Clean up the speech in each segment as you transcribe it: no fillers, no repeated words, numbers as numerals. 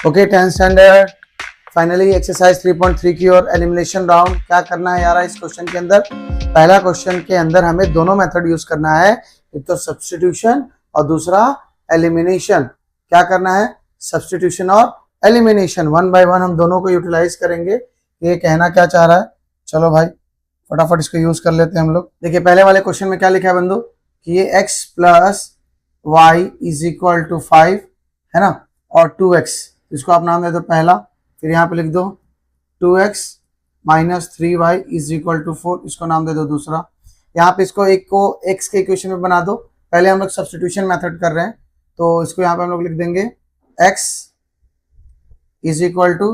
Okay 10th standard finally exercise 3.3 की और elimination round. क्या करना है यार इस क्वेश्चन के अंदर? पहला क्वेश्चन के अंदर हमें दोनों मेथड यूज करना है, एक तो सब्स्टिट्यूशन और दूसरा एलिमिनेशन। क्या करना है? सब्स्टिट्यूशन और एलिमिनेशन। वन बाय वन हम दोनों को यूटिलाइज करेंगे। ये कहना क्या चाह रहा है, चलो भाई फटाफट इसको यूज कर लेते हैं हम लोग। देखिए पहले वाले क्वेश्चन में क्या लिखा है बंधु कि ये x plus Y is equal to 5 है ना, और 2x, इसको आप नाम दे दो पहला, फिर यहाँ पे लिख दो 2x minus 3y is equal to 4, इसको नाम दे दो दूसरा। यहाँ पे इसको एक को x के इक्वेशन में बना दो। पहले हम लोग सब्स्टिट्यूशन मेथड कर रहे हैं तो इसको यहाँ पे हम लोग लिख देंगे x इज इक्वल टू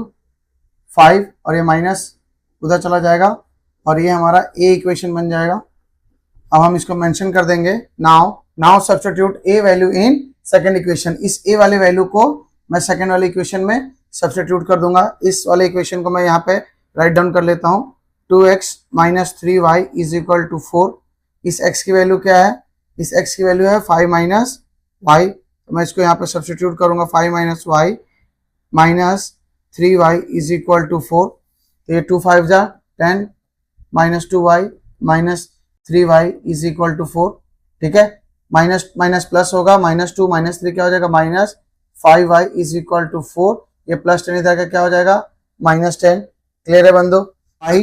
5 और ये माइनस उधर चला जाएगा और ये हमारा a इक्वेशन बन जाएगा। अब हम इसको मेंशन कर देंगे now substitute a value in second equation. इस a वाले वैल्यू को मैं सेकंड वाले इक्वेशन में सब्स्टिट्यूट कर दूंगा। इस वाले इक्वेशन को मैं यहाँ पे राइट डाउन कर लेता हूँ 2x minus 3y is equal to 4। इस x की वैल्यू क्या है? इस x की वैल्यू है 5 माइनस y, तो मैं इसको यहाँ पे सब्स्टिट्यूट करूंगा 5 minus y minus 3y is equal to 4। तो ये 2 5 जा 10 minus 2y minus 3y is equal to 4। ठीक है, माइनस माइनस प्लस होगा, माइनस 2 माइनस 3 क्या हो जाएगा minus 5y is equal to 4। ये प्लस 10 इधर का क्या हो जाएगा माइनस 10। क्लियर है बंदो? y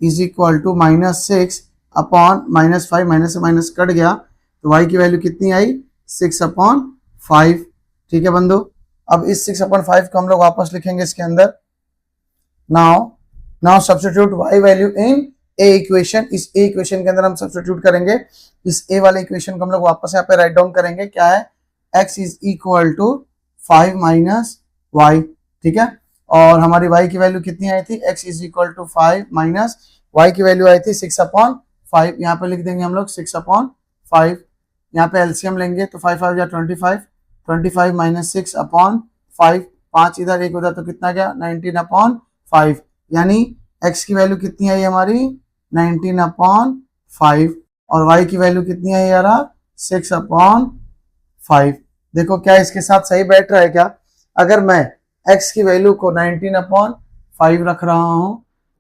is equal to minus 6 upon minus 5, minus से माइनस कट गया तो y की वैल्यू कितनी आई 6 अपॉन 5। ठीक है बंदो, अब इस 6 अपॉन 5 को हम लोग वापस लिखेंगे इसके अंदर। Now substitute y value in a equation. इस a इक्वेशन के अंदर हम सब्स्टिट्यूट करेंगे। इस a वाले इक्वेशन को हम लोग वापस यहाँ पे राइट डाउन करेंगे। क्या है? x is equal to 5 minus y। ठीक है, और हमारी y की वैल्यू कितनी आई थी? x is equal to 5 minus y की वैल्यू आई थी 6 अपॉन 5। यहाँ पे लिख देंगे हम लोग 6 अपॉन 5। यहाँ पे एलसीएम लेंगे तो 5 5 या 25, 25 माइनस 6 अपॉन 5, 5 इधर एक उधर तो कितना गया 19 अपॉन 5। यानी x की वैल्यू कितनी आई हमारी 19 अपॉन 5 और y की वैल्यू कितनी आई यार 6 अपॉन 5। देखो क्या इसके साथ सही बैठ रहा है क्या? अगर मैं x की वैल्यू को 19 अपॉन 5 रख रहा हूं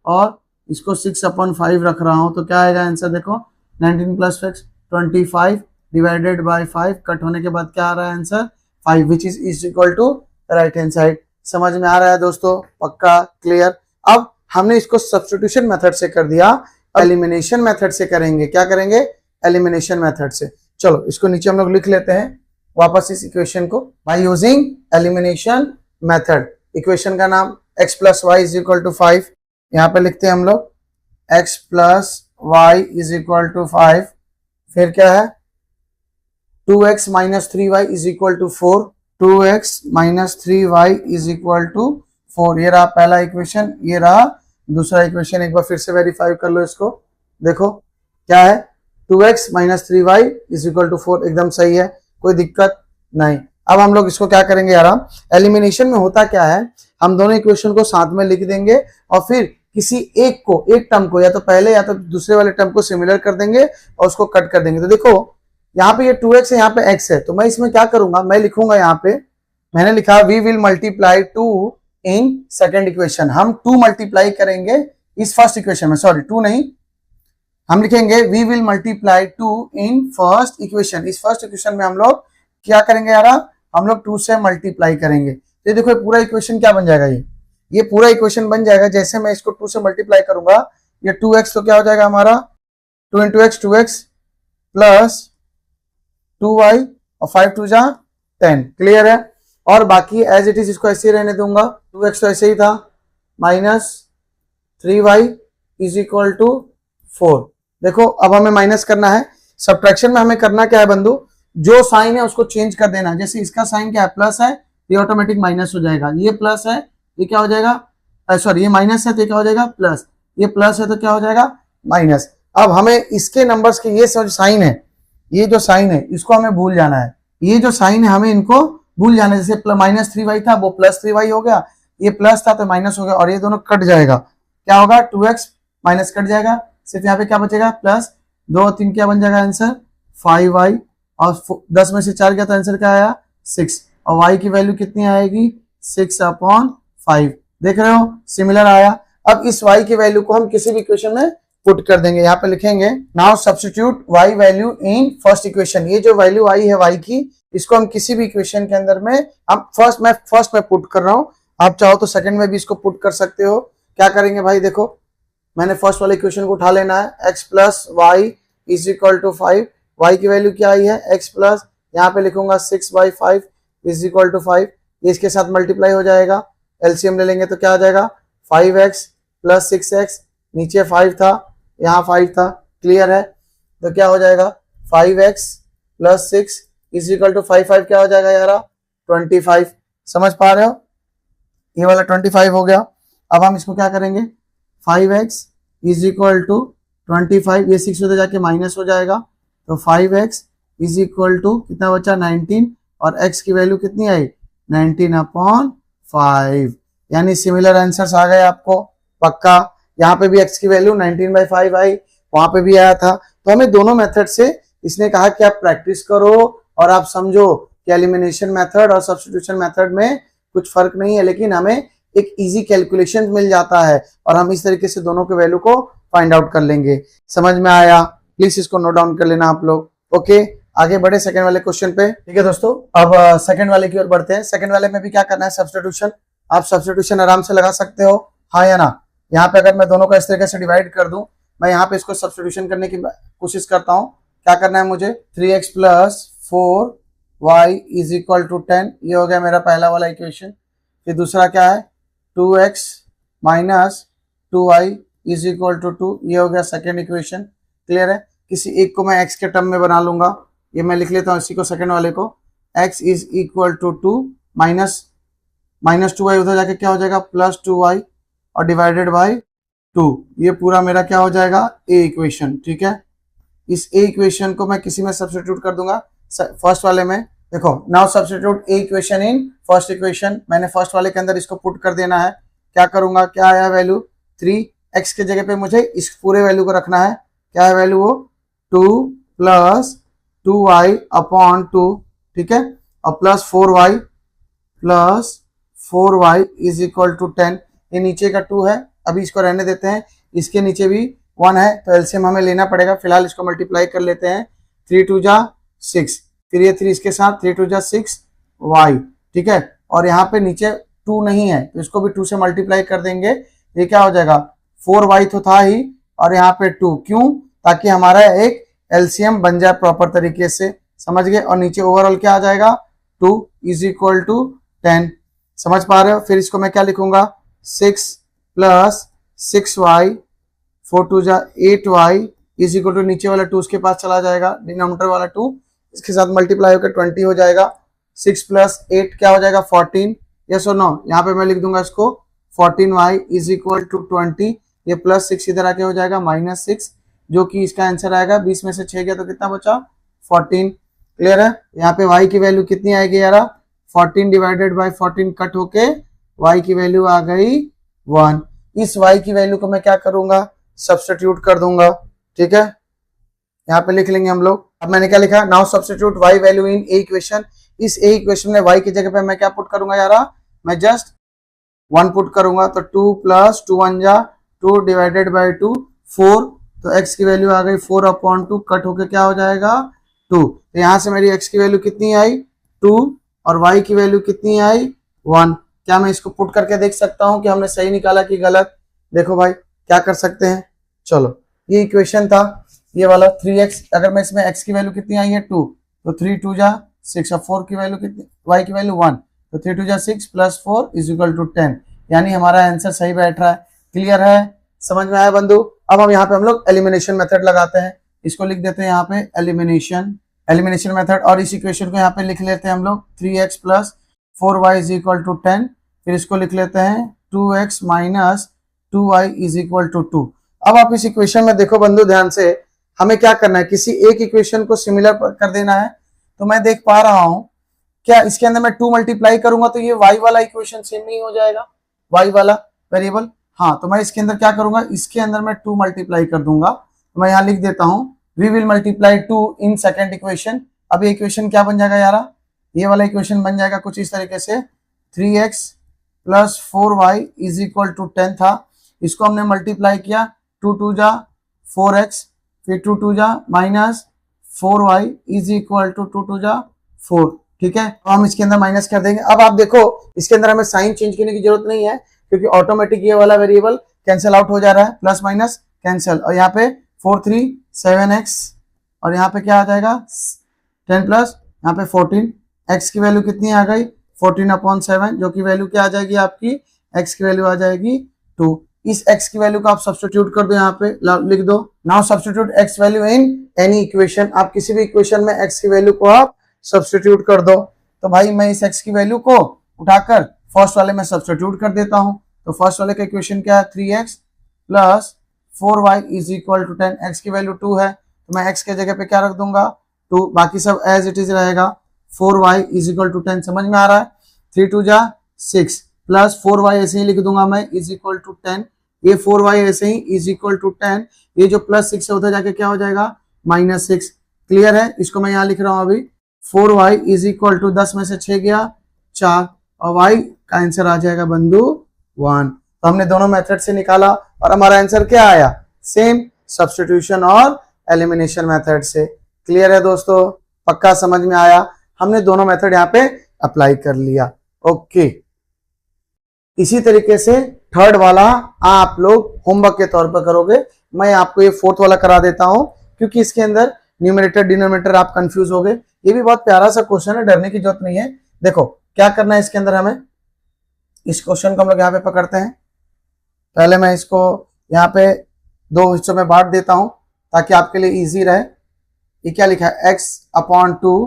और इसको 6 अपॉन 5 रख रहा हूं तो क्या आएगा आंसर? देखो 19 प्लस 6 25 डिवाइडेड बाय 5, कट होने के बाद क्या आ रहा है answer 5 which is equal to right hand side. समझ में आ रहा है दोस्तों? पक्का क्लियर? अब हमने इसको सब्स्टिट्यूशन मेथड से कर दिया, एलिमिनेशन मेथड से करेंगे। क्या करेंगे? एलिमिनेशन मेथड से। चलो इसको नीचे हम लोग लिख लेते हैं वापस इस इक्वेशन को by using elimination method. Equation का नाम x plus Y is equal to 5। यहाँ पे लिखते हैं हम लोग x plus Y is equal to 5। फिर क्या है 2x minus 3y is equal to 4। 2x minus 3y is equal to 4। ये रहा पहला इक्वेशन, ये रहा दूसरा इक्वेशन। एक बार फिर से वेरीफाई कर लो इसको। देखो क्या है 2x minus 3y is equal to 4, एकदम सही है, कोई दिक्कत नहीं। अब हम लोग इसको क्या करेंगे यार, एलिमिनेशन में होता क्या है, हम दोनों इक्वेशन को साथ में लिख देंगे और फिर किसी एक टर्म को या तो पहले या तो दूसरे वाले टर्म को सिमिलर कर देंगे और उसको कट कर देंगे। तो देखो यहाँ पे ये 2x है, यहाँ पे x है, तो मैं इसमें क्या करूंगा, मैं लिखूंगा यहाँ पे, मैंने लिखा we will multiply 2 in second equation. हम 2 मल्टीप्लाई करेंगे इस फर्स्ट इक्वेशन में, सॉरी 2 नहीं, हम लिखेंगे we will multiply 2 in first equation. इस फर्स्ट इक्वेशन में हम लोग क्या करेंगे यार, हम लोग 2 से मल्टीप्लाई करेंगे। तो देखो पूरा इक्वेशन क्या बन जाएगा, ये पूरा इक्वेशन बन जाएगा। जैसे मैं इसको 2 से मल्टीप्लाई करूंगा, ये 2x तो क्या हो जाएगा हमारा 2 into x 2x plus 2y और 5 2 जा 10। क्लियर है? और बाकी एज इट इज इसको ऐसे ही रहने दूंगा। 2x तो ऐसे ही था minus 3y is equal to 4। देखो अब हमें माइनस करना है। सब्ट्रैक्शन में हमें करना क्या है बंधु, जो साइन है उसको चेंज कर देना। जैसे इसका साइन क्या है प्लस है, ये ऑटोमेटिक माइनस हो जाएगा। ये प्लस है, ये क्या हो जाएगा, सॉरी ये माइनस है तो ये क्या हो जाएगा प्लस, ये प्लस है तो क्या हो जाएगा माइनस। अब हमें इसके नंबर्स के ये साइन है, ये जो साइन है इसको हमें भूल जाना है। ये जो साइन है हमें इनको भूल जाना है। जैसे माइनस 3y था वो प्लस 3y हो गया, ये प्लस था तो माइनस हो गया और ये दोनों कट जाएगा। क्या होगा 2x माइनस कट जाएगा, सिर्फ यहाँ पे क्या बचेगा प्लस 2 और 3 क्या बन जाएगा आंसर 5y और 10 में से 4 गया तो आंसर क्या आया 6 और y की वैल्यू कितनी आएगी 6/5। देख रहे हो, सिमिलर आया। अब इस y की वैल्यू को हम किसी भी इक्वेशन में पुट कर देंगे। यहाँ पे लिखेंगे नाउ सब्स्टिट्यूट y वैल्यू इन फर्स्ट इक्वेशन। ये जो वैल्यू आई है y की, इसको हम किसी भी इक्वेशन के अंदर में, हम फर्स्ट में पुट कर रहा हूं, आप चाहो तो सेकंड में भी इसको पुट कर सकते हो। क्या करेंगे भाई, देखो मैंने फर्स्ट वाले इक्वेशन को उठा लेना है, x plus Y is equal to 5। y की वैल्यू क्या आई है, x प्लस, यहाँ पे लिखूंगा 6/5 इज इक्वल टू 5। ये इसके साथ मल्टीप्लाई हो जाएगा, एलसीएम ले लेंगे तो क्या आ जाएगा, 5x प्लस 6x, नीचे 5 था यहाँ 5 था, क्लियर है। तो क्या हो जाएगा 5x plus 6 is equal to 5 क्या हो जाएगा यार, 25। समझ पा रहे हो, ये वाला 25 हो गया। अब हम इसको क्या करेंगे, 5x इज इक्वल टू 25, ये 6 उधर जाके माइनस हो जाएगा, तो 5x इज इक्वल टू कितना बचा, 19, और x की वैल्यू कितनी आई, 19/5। यानी सिमिलर आंसर्स आ गए आपको पक्का। यहाँ पे भी x की वैल्यू 19/5 आई, वहां पे भी आया था। तो हमें दोनों मेथड से इसने कहा कि आप प्रैक्टिस करो और आप समझो कि एलिमिनेशन मेथड और सब्स्टिट्यूशन मेथड में कुछ फर्क नहीं है, लेकिन हमें एक इजी कैलकुलेशन मिल जाता है और हम इस तरीके से दोनों के वैल्यू को फाइंड आउट कर लेंगे। समझ में आया, प्लीज इसको नोट डाउन कर लेना आप लोग। ओके, आगे बढ़े सेकंड वाले क्वेश्चन पे। ठीक है दोस्तों, अब सेकंड वाले की ओर बढ़ते हैं। सेकंड वाले में भी क्या करना है, सब्स्टिट्यूशन। आप सब्स्टिट्यूशन आराम से लगा सकते हो, हाँ या ना। यहाँ पे अगर मैं दोनों का इस तरीके से डिवाइड कर दूं, मैं यहाँ पे इसको सब्स्टिट्यूशन करने की कोशिश करता हूँ। क्या करना है मुझे, 3x plus 4y is equal to 10, ये हो गया मेरा पहला वाला इक्वेशन। फिर दूसरा क्या है, 2x minus 2y is equal to 2, ये हो गया सेकेंड इक्वेशन। क्लियर है। किसी एक को मैं x के टर्म में बना लूंगा, ये मैं लिख लेता हूँ इसी को, सेकेंड वाले को, x is equal to 2 minus 2y, उधर जाके क्या हो जाएगा, प्लस 2y और डिवाइडेड बाय 2। ये पूरा मेरा क्या हो जाएगा, ए इक्वेशन। ठीक है, इस ए इक्वेशन को मैं किसी में सब्स्टिट्यूट कर दूंगा, फर्स्ट वाले में। देखो, now substitute A equation in first equation. मैंने फर्स्ट वाले के अंदर इसको पुट कर देना है। क्या करूंगा, क्या आया वैल्यू, 3x के जगह पे मुझे इस पूरे वैल्यू को रखना है। क्या है वैल्यू, वो 2 प्लस 2y अपॉन 2, ठीक है, और plus 4y is equal to 10। ये नीचे का 2 है, अभी इसको रहने देते हैं। इसके नीचे भी 1 है, तो एलसीएम हमें लेना पड़ेगा। फिलहाल इसको मल्टीप्लाई कर लेते हैं, 3 2 जा 6, फिर ये 3 इसके साथ, 3 2 जा 6y, ठीक है। और यहाँ पे नीचे 2 नहीं है, तो इसको भी 2 से मल्टीप्लाई कर देंगे। ये क्या हो जाएगा, 4y तो था ही, और यहाँ पे 2, क्यों, ताकि हमारा एक एलसीएम बन जाए प्रॉपर तरीके से। समझ गए। और नीचे ओवरऑल क्या आ जाएगा, 2 इज इक्वल टू 10। समझ पा रहे हो। फिर इसको मैं क्या लिखूंगा, 6 प्लस 6y, 4 2 जा 8y इज इक्वल टू, नीचे वाला 2 उसके पास चला जाएगा, डिनोमिनेटर वाला 2 इसके साथ मल्टीप्लाई होकर 20 हो जाएगा। 6 प्लस 8 क्या हो जाएगा, 14। यस और नो, यहाँ पे मैं लिख दूंगा इसको 14y इज इक्वल टू 20। ये प्लस 6 इधर आके हो जाएगा -6, जो कि इसका आंसर आएगा। 20 में से 6 गया तो कितना बचा, 14। क्लियर है। यहाँ पे y की वैल्यू कितनी आएगी यार, 14 डिवाइडेड बाय 14 कट होके y की वैल्यू आ गई 1। इस y की वैल्यू को मैं क्या करूंगा, सब्स्टिट्यूट कर दूंगा। ठीक है, यहाँ पे लिख लेंगे हम लोग। अब मैंने क्या लिखा, now substitute y value in A equation. इस ए इक्वेशन में y की जगह पे मैं क्या पुट करूंगा यार, मैं जस्ट 1 पुट करूंगा। तो 2 प्लस 2 1 जा 2 डिवाइडेड बाय 2 4, तो x की वैल्यू आ गई 4/2, कट होके क्या हो जाएगा 2। तो यहाँ से मेरी x की वैल्यू कितनी आई 2, और y की वैल्यू कितनी आई 1। क्या मैं इसको पुट करके देख सकता हूँ कि हमने सही निकाला कि गलत। देखो भाई क्या कर सकते हैं, चलो ये इक्वेशन था ये वाला 3x। अगर मैं इसमें x की वैल्यू कितनी आई है 2, तो 3 2 जा 6, और 4 की वैल्यू कितनी, y की वैल्यू 1, तो 3 2 जा 6 प्लस 4 इज इक्वल टू 10। यानी हमारा आंसर सही बैठ रहा है। क्लियर है, समझ में आया बंधु। अब हम यहाँ पे हम लोग एलिमिनेशन मेथड लगाते हैं। इसको लिख देते हैं यहाँ पे एलिमिनेशन मेथड, और इस इक्वेशन को यहाँ पे लिख लेते हैं हम लोग 3x plus 4y is equal to 10। फिर इसको लिख लेते हैं 2x minus 2y is equal to 2। अब आप इस इक्वेशन में देखो बंधु ध्यान से, हमें क्या करना है, किसी एक इक्वेशन को सिमिलर कर देना है। तो मैं देख पा रहा हूं, क्या इसके अंदर मैं 2 मल्टीप्लाई करूंगा तो ये y वाला इक्वेशन सेम नहीं हो जाएगा, y वाला वेरिएबल। हाँ, तो मैं इसके अंदर क्या करूंगा, इसके अंदर मैं 2 मल्टीप्लाई कर दूंगा। तो मैं यहाँ लिख देता हूँ, we will multiply 2 in second equation. अब ये इक्वेशन क्या बन जाएगा यार, ये वाला इक्वेशन बन जाएगा कुछ इस तरीके से, 3x plus 4y is equal to 10 था। इसको हमने मल्टीप्लाई किया, 2 2 जा 4x, फिर 2 2 जा minus 4y is equal to 2 2 जा 4। ठीक है, तो हम इसके अंदर माइनस कर देंगे। अब आप देखो इसके अंदर हमें साइन चेंज करने की जरूरत नहीं है, क्योंकि ऑटोमेटिक ये वाला वेरिएबल कैंसिल आउट हो जा रहा है, प्लस माइनस कैंसिल। और यहाँ पे 4 3 7x, और यहाँ पे क्या आ जाएगा 10 प्लस यहाँ पे 14, x की वैल्यू कितनी आ गई 14/7, जो कि वैल्यू क्या आ जाएगी आपकी, x की वैल्यू आ जाएगी 2। इस x की वैल्यू को आप सब्स्टिट्यूट कर दो, यहाँ पे लिख दो। Now substitute x value in any equation, आप किसी भी इक्वेशन में x की वैल्यू को आप सब्स्टिट्यूट कर दो। तो भाई मैं इस x की वैल्यू को उठाकर फर्स्ट वाले में सब्स्टिट्यूट कर देता हूं। तो फर्स्ट वाले का इक्वेशन क्या है, 3x plus 4y is equal to 10, x की वैल्यू 2 है तो मैं x के जगह पे क्या रख दूंगा 2, बाकी सब एज इट इज रहेगा। 4y इज इक्वल टू 10, समझ में आ रहा है। 3 2 जा 6 प्लस 4y ऐसे ही लिख दूंगा मैं इज इक्वल टू 10, ये 4y ऐसे ही इज इक्वल टू 10, ये जो प्लस 6 है उधर जाके क्या हो जाएगा -6। क्लियर है, इसको मैं यहाँ लिख रहा हूँ अभी। 4y इज इक्वल टू 10 में से 6 गया 4, और y का आंसर आ जाएगा बंधु 1। तो हमने दोनों मेथड से निकाला और हमारा आंसर क्या आया, सेम सब्स्टिट्यूशन और एलिमिनेशन मेथड से। क्लियर है दोस्तों, पक्का समझ में आया, हमने दोनों मेथड यहाँ पे अप्लाई कर लिया। ओके, इसी तरीके से थर्ड वाला आप लोग होमवर्क के तौर पर करोगे। मैं आपको ये फोर्थ वाला करा देता हूं, क्योंकि इसके अंदर न्यूमरेटर डिनोमिनेटर आप कंफ्यूज हो गए। ये भी बहुत प्यारा सा क्वेश्चन है, डरने की जरूरत नहीं है। देखो क्या करना है इसके अंदर, हमें इस क्वेश्चन को हम लोग यहाँ पे पकड़ते हैं। पहले मैं इसको यहाँ पे 2 हिस्सों में बांट देता हूं ताकि आपके लिए इजी रहे। ये क्या लिखा है, x/2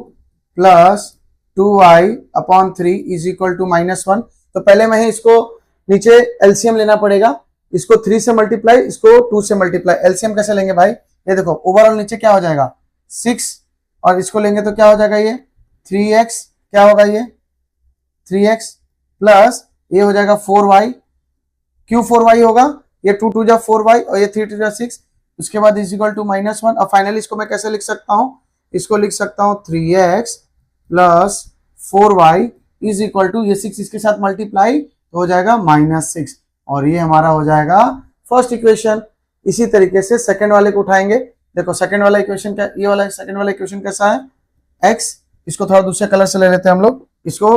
plus 2y/3 is equal to -1। तो पहले मैं इसको नीचे एलसीएम लेना पड़ेगा, इसको 3 से मल्टीप्लाई, इसको 2 से मल्टीप्लाई। एलसीएम कैसे लेंगे भाई, ये देखो ओवरऑल नीचे क्या हो जाएगा 6, और इसको लेंगे तो क्या हो जाएगा ये 3x, क्या होगा ये 3x प्लस ये हो जाएगा 4y, क्यों 4y होगा, ये 2 2 जा 4y और ये 3 2 जा 6, उसके बाद इज इक्वल टू -1। और फाइनली इसको मैं कैसे लिख सकता हूं, इसको लिख सकता हूं 3x plus 4y is equal to, ये 6 इसके साथ मल्टीप्लाई तो हो जाएगा -6, और ये हमारा हो जाएगा फर्स्ट इक्वेशन। इसी तरीके से सेकंड वाले को उठाएंगे। देखो सेकंड वाला इक्वेशन क्या, ये वाला सेकंड वाला इक्वेशन कैसा है, x, इसको थोड़ा दूसरे कलर से ले लेते हैं हम लोग, इसको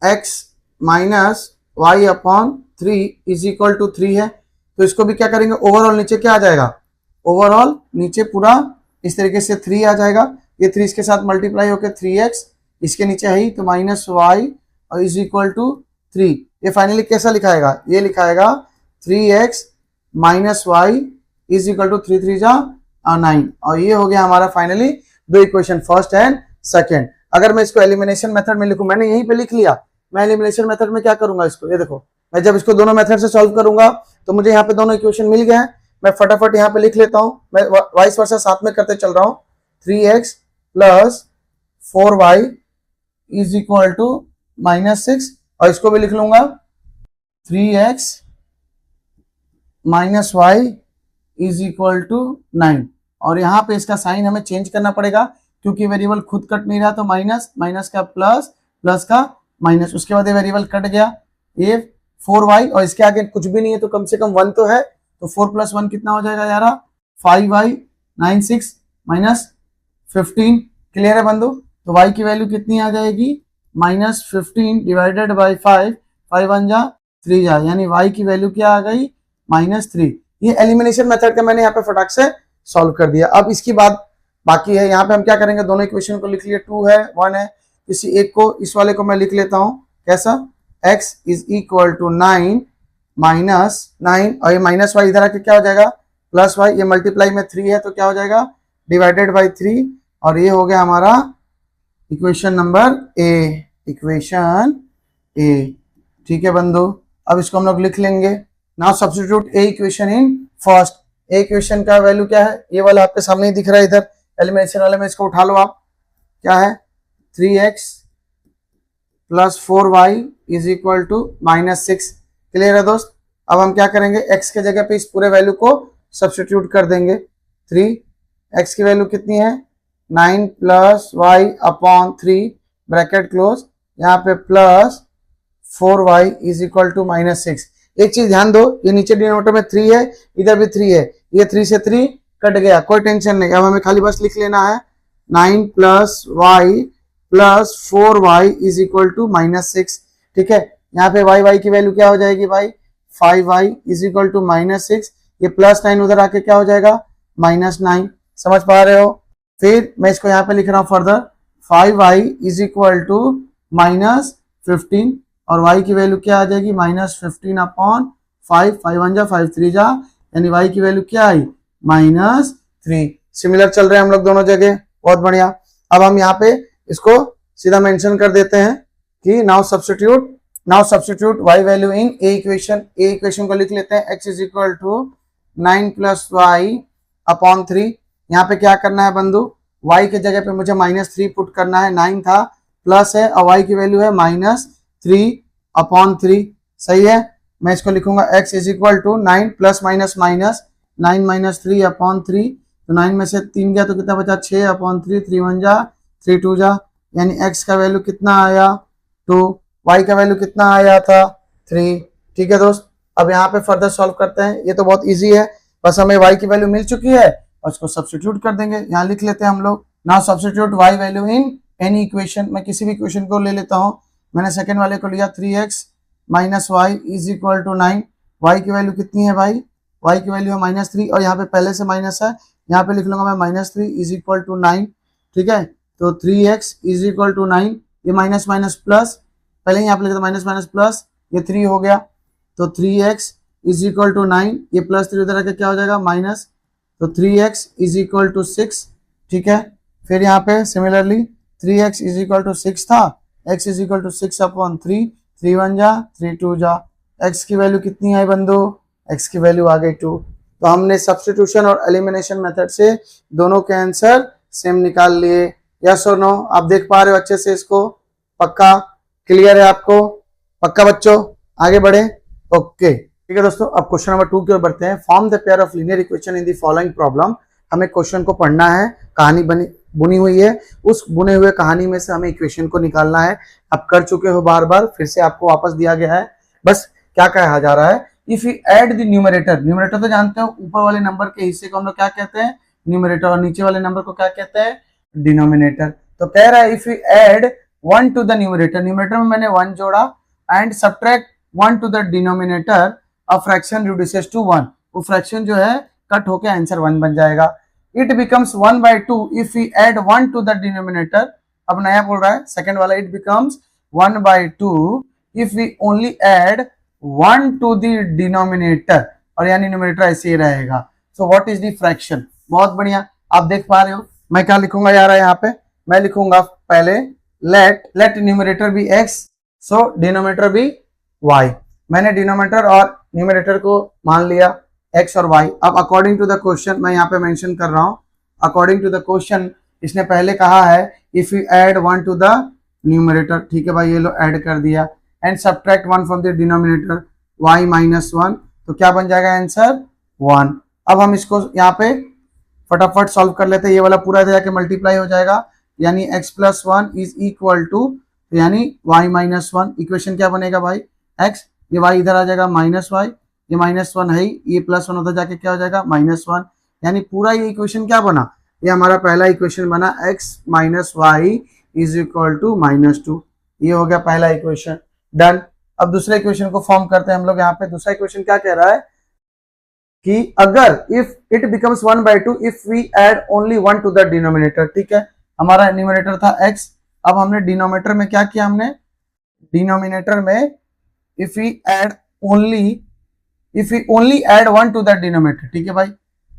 x minus y/3 is equal to 3 है। तो इसको भी क्या करेंगे, ओवरऑल नीचे क्या आ जाएगा, ओवरऑल नीचे पूरा इस तरीके से 3 आ जाएगा, ये 3 इसके साथ मल्टीप्लाई होकर 3x, इसके नीचे है ही तो -y और इज इक्वल टू 3। ये फाइनली कैसा लिखाएगा, ये लिखाएगा 3x minus y is equal to 3 3 जा 9, और ये हो गया हमारा finally 2 equation, first and second. अगर मैं इसको एलिमिनेशन मेथड में लिखूं, मैंने यहीं पे लिख लिया, मैं एलिमिनेशन मेथड में क्या करूंगा इसको, ये देखो मैं जब इसको दोनों मेथड से सॉल्व करूंगा तो मुझे यहाँ पे दोनों इक्वेशन मिल गए हैं। मैं फटाफट यहाँ पे लिख लेता हूँ, मैं वाइस वर्सा साथ में करते चल रहा हूँ। 3x plus 4y is equal to -6, और इसको भी लिख लूंगा 3x minus y is equal to 9, और यहाँ पे इसका साइन हमें चेंज करना पड़ेगा क्योंकि वेरिएबल खुद कट नहीं रहा, तो माइनस माइनस का प्लस, प्लस का माइनस, उसके बाद ये वेरिएबल कट गया, ये 4y और इसके आगे कुछ भी नहीं है तो कम से कम 1 तो है, तो 4 + 1 कितना हो जाएगा यार, 5y 9 6 माइनस 15। क्लियर है बंधु, तो y की वैल्यू कितनी आ जाएगी -15 डिवाइडेड बाई 5, 5 1 जा 3 जा, यानी y की वैल्यू क्या आ गई -3। ये एलिमिनेशन मेथड का मैंने यहाँ पे फटाक से सॉल्व कर दिया। अब इसकी बात बाकी है, यहाँ पे हम क्या करेंगे, दोनों इक्वेशन को लिख लिए, 2 है 1 है, किसी एक को, इस वाले को मैं लिख लेता हूँ कैसा, x is equal to 9 minus 9, और ये माइनस y इधर आके क्या हो जाएगा प्लस y, ये मल्टीप्लाई में 3 है तो क्या हो जाएगा डिवाइडेड बाई 3, और ये हो गया हमारा इक्वेशन नंबर ए, इक्वेशन ए। ठीक है बंधु, अब इसको हम लोग लिख लेंगे। Now substitute A equation in first. A equation का वैल्यू क्या है, ये वाला आपके सामने ही दिख रहा है, इधर एलिमिनेशन वाले में, इसको उठा लो आप, क्या है 3x plus 4y is equal to -6। Clear है दोस्त, अब हम क्या करेंगे, x के जगह पे इस पूरे वैल्यू को सब्स्टिट्यूट कर देंगे। 3x की वैल्यू कितनी है 9 + y/3 ब्रैकेट क्लोज, यहाँ पे plus 4y is equal to -6। एक चीज ध्यान दो, ये नीचे डिनोमिनेटर में 3 है, इधर भी 3 है, ये 3 से 3 कट गया, कोई टेंशन नहीं। अब हमें खाली बस लिख लेना है 9 plus Y plus 4y is equal to -6। ठीक है, यहाँ पे y की वैल्यू क्या हो जाएगी भाई, 5y इज इक्वल टू -6। ये +9 उधर आके क्या हो जाएगा, -9। समझ पा रहे हो? फिर मैं इसको यहाँ पे लिख रहा हूँ further, 5y is equal to -15 और y की वैल्यू क्या आ जाएगी, -15 अपॉन 5, 5 1 जा 5 3 जा, यानी y की वैल्यू क्या आई, -3। सिमिलर चल रहे हैं हम लोग दोनों जगह, बहुत बढ़िया। अब हम यहाँ पे इसको सीधा मेंशन कर देते हैं कि now substitute y value in A equation. A equation को लिख लेते हैं, x is equal to 9 plus Y upon 3। यहाँ पे क्या करना है बंधु, y के जगह पे मुझे -3 पुट करना है, 9 था प्लस है और y की वैल्यू है -3 अपॉन 3। सही है, मैं इसको लिखूंगा x is equal to 9 plus minus minus 9 minus 3 upon 3। तो 9 में से 3 गया तो कितना बचा, 6 अपॉन 3, 3 1 जा 3 2 जा, यानी x का वैल्यू कितना आया 2, y का वैल्यू कितना आया था 3। ठीक है दोस्त, अब यहाँ पे फर्दर सॉल्व करते हैं। ये तो बहुत इजी है, बस हमें y की वैल्यू मिल चुकी है और उसको सब्स्टिट्यूट कर देंगे। यहाँ लिख लेते हैं हम लोग, now substitute y value in any equation. मैं किसी भी इक्वेशन को ले लेता हूँ, मैंने सेकेंड वाले को लिया 3x minus Y is equal to 9। y की वैल्यू कितनी है भाई, y की वैल्यू है -3 और यहाँ पे पहले से माइनस है, यहाँ पे लिख लूंगा मैं -3 इज इक्वल टू 9। ठीक है, तो 3x इज इक्वल टू 9, ये माइनस माइनस प्लस, पहले यहाँ पे लिखा था माइनस माइनस प्लस, ये 3 हो गया, तो 3x इज इक्वल टू 9, ये +3 उधर आके क्या हो जाएगा माइनस, तो 3x इज इक्वल टू 6। ठीक है, फिर यहाँ पे similarly 3x is equal to 6 था, x is equal to 6 upon 3, 3 1 जा 3 2 जा, x की वैल्यू कितनी है बंधु, x की वैल्यू आ गई 2। तो हमने सब्स्टिट्यूशन और एलिमिनेशन मेथड से दोनों के आंसर सेम निकाल लिए। यस और नो, आप देख पा रहे हो अच्छे से इसको, पक्का क्लियर है आपको, पक्का बच्चों, आगे बढ़े। ओके ठीक है दोस्तों, अब क्वेश्चन नंबर 2 की ओर बढ़ते हैं। Form the pair of linear equation in the following problem. हमें क्वेश्चन को पढ़ना है, कहानी बुनी हुई है, उस बुने हुए कहानी में से हमें इक्वेशन को निकालना है। आप कर चुके हो बार बार, फिर से आपको वापस दिया गया है। बस क्या कहा जा रहा है, if you add the numerator, numerator तो जानते हो ऊपर वाले नंबर के हिस्से को हम लोग क्या कहते हैं, न्यूमरेटर, और नीचे वाले नंबर को क्या कहते हैं, डिनोमिनेटर। तो कह रहा है if you add 1 to the numerator, numerator में मैंने 1 जोड़ा, and subtract 1 to the denominator, a fraction reduces to 1, वो फ्रैक्शन जो है कट होके आंसर 1 बन जाएगा। It becomes 1/2 if we add 1 to the denominator. अब नया बोल रहा है सेकंड वाला, it becomes 1/2 if we only add 1 to the denominator, और यानी न्यूमरेटर ऐसे ही रहेगा। So what is the fraction, बहुत बढ़िया, आप देख पा रहे हो। मैं क्या लिखूंगा यार, यहाँ पे मैं लिखूंगा पहले let numerator be x, so denominator be y। मैंने डिनोमिनेटर और न्यूमरेटर को मान लिया x और y। अब अकॉर्डिंग टू द क्वेश्चन मैं यहाँ पे मेंशन कर रहा हूँ, अकॉर्डिंग टू द क्वेश्चन इसने पहले कहा है if you add 1 to the numerator, ठीक है भाई, ये लो ऐड कर दिया, and subtract 1 from the denominator y -1, तो क्या बन जाएगा आंसर 1। अब हम इसको यहाँ पे फटाफट सॉल्व कर लेते हैं, ये वाला पूरा जाके मल्टीप्लाई हो जाएगा, यानी x + 1 इज इक्वल टू, यानी y -1। इक्वेशन क्या बनेगा भाई, x, ये y इधर आ जाएगा -y, ये -1 है, ये +1 उधर जाके क्या हो जाएगा -1, यानी पूरा ये इक्वेशन क्या बना, ये हमारा पहला इक्वेशन बना x - y is equal to -2। ये हो गया पहला इक्वेशन, डन। अब दूसरे इक्वेशन को फॉर्म करते हैं हम लोग। यहाँ पे दूसरा इक्वेशन क्या कह रहा है कि अगर if it becomes 1/2 if we add only 1 to the denominator. ठीक है, हमारा न्यूमरेटर था x, अब हमने डिनोमिनेटर में क्या किया, हमने डिनोमिनेटर में if we only add 1 to the denominator. ठीक है भाई,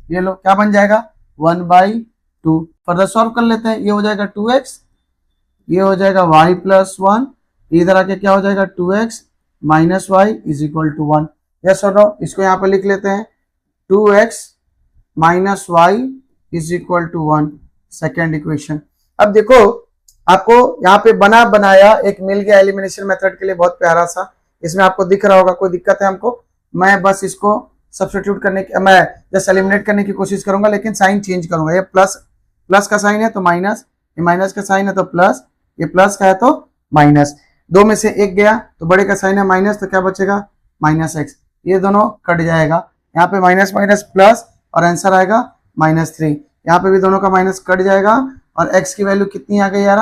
ये लो क्या बन जाएगा 1/2। फर्दर सॉल्व कर लेते हैं, ये हो जाएगा 2x, ये हो जाएगा y + 1, इधर आके क्या हो जाएगा 2x - y is equal to 1। Yes और नो, इसको यहाँ पे लिख लेते हैं 2x - y is equal to 1, second equation. अब देखो आपको यहाँ पे बना बनाया एक मिल गया एलिमिनेशन मेथड के लिए, बहुत प्यारा सा। इसमें आपको दिख रहा होगा, कोई दिक्कत है हमको, मैं बस इसको सब्स्टिट्यूट करने की, मैं जस्ट एलिमिनेट करने की कोशिश करूंगा, लेकिन साइन चेंज करूंगा। ये प्लस का साइन है तो माइनस, ये माइनस का साइन है तो प्लस, ये प्लस का है तो माइनस। दो में से एक गया तो बड़े का साइन है माइनस, तो क्या बचेगा माइनस एक्स, ये दोनों कट जाएगा, यहाँ पे माइनस माइनस प्लस और आंसर आएगा -3। यहाँ पे भी दोनों का माइनस कट जाएगा और x की वैल्यू कितनी आ गई यार,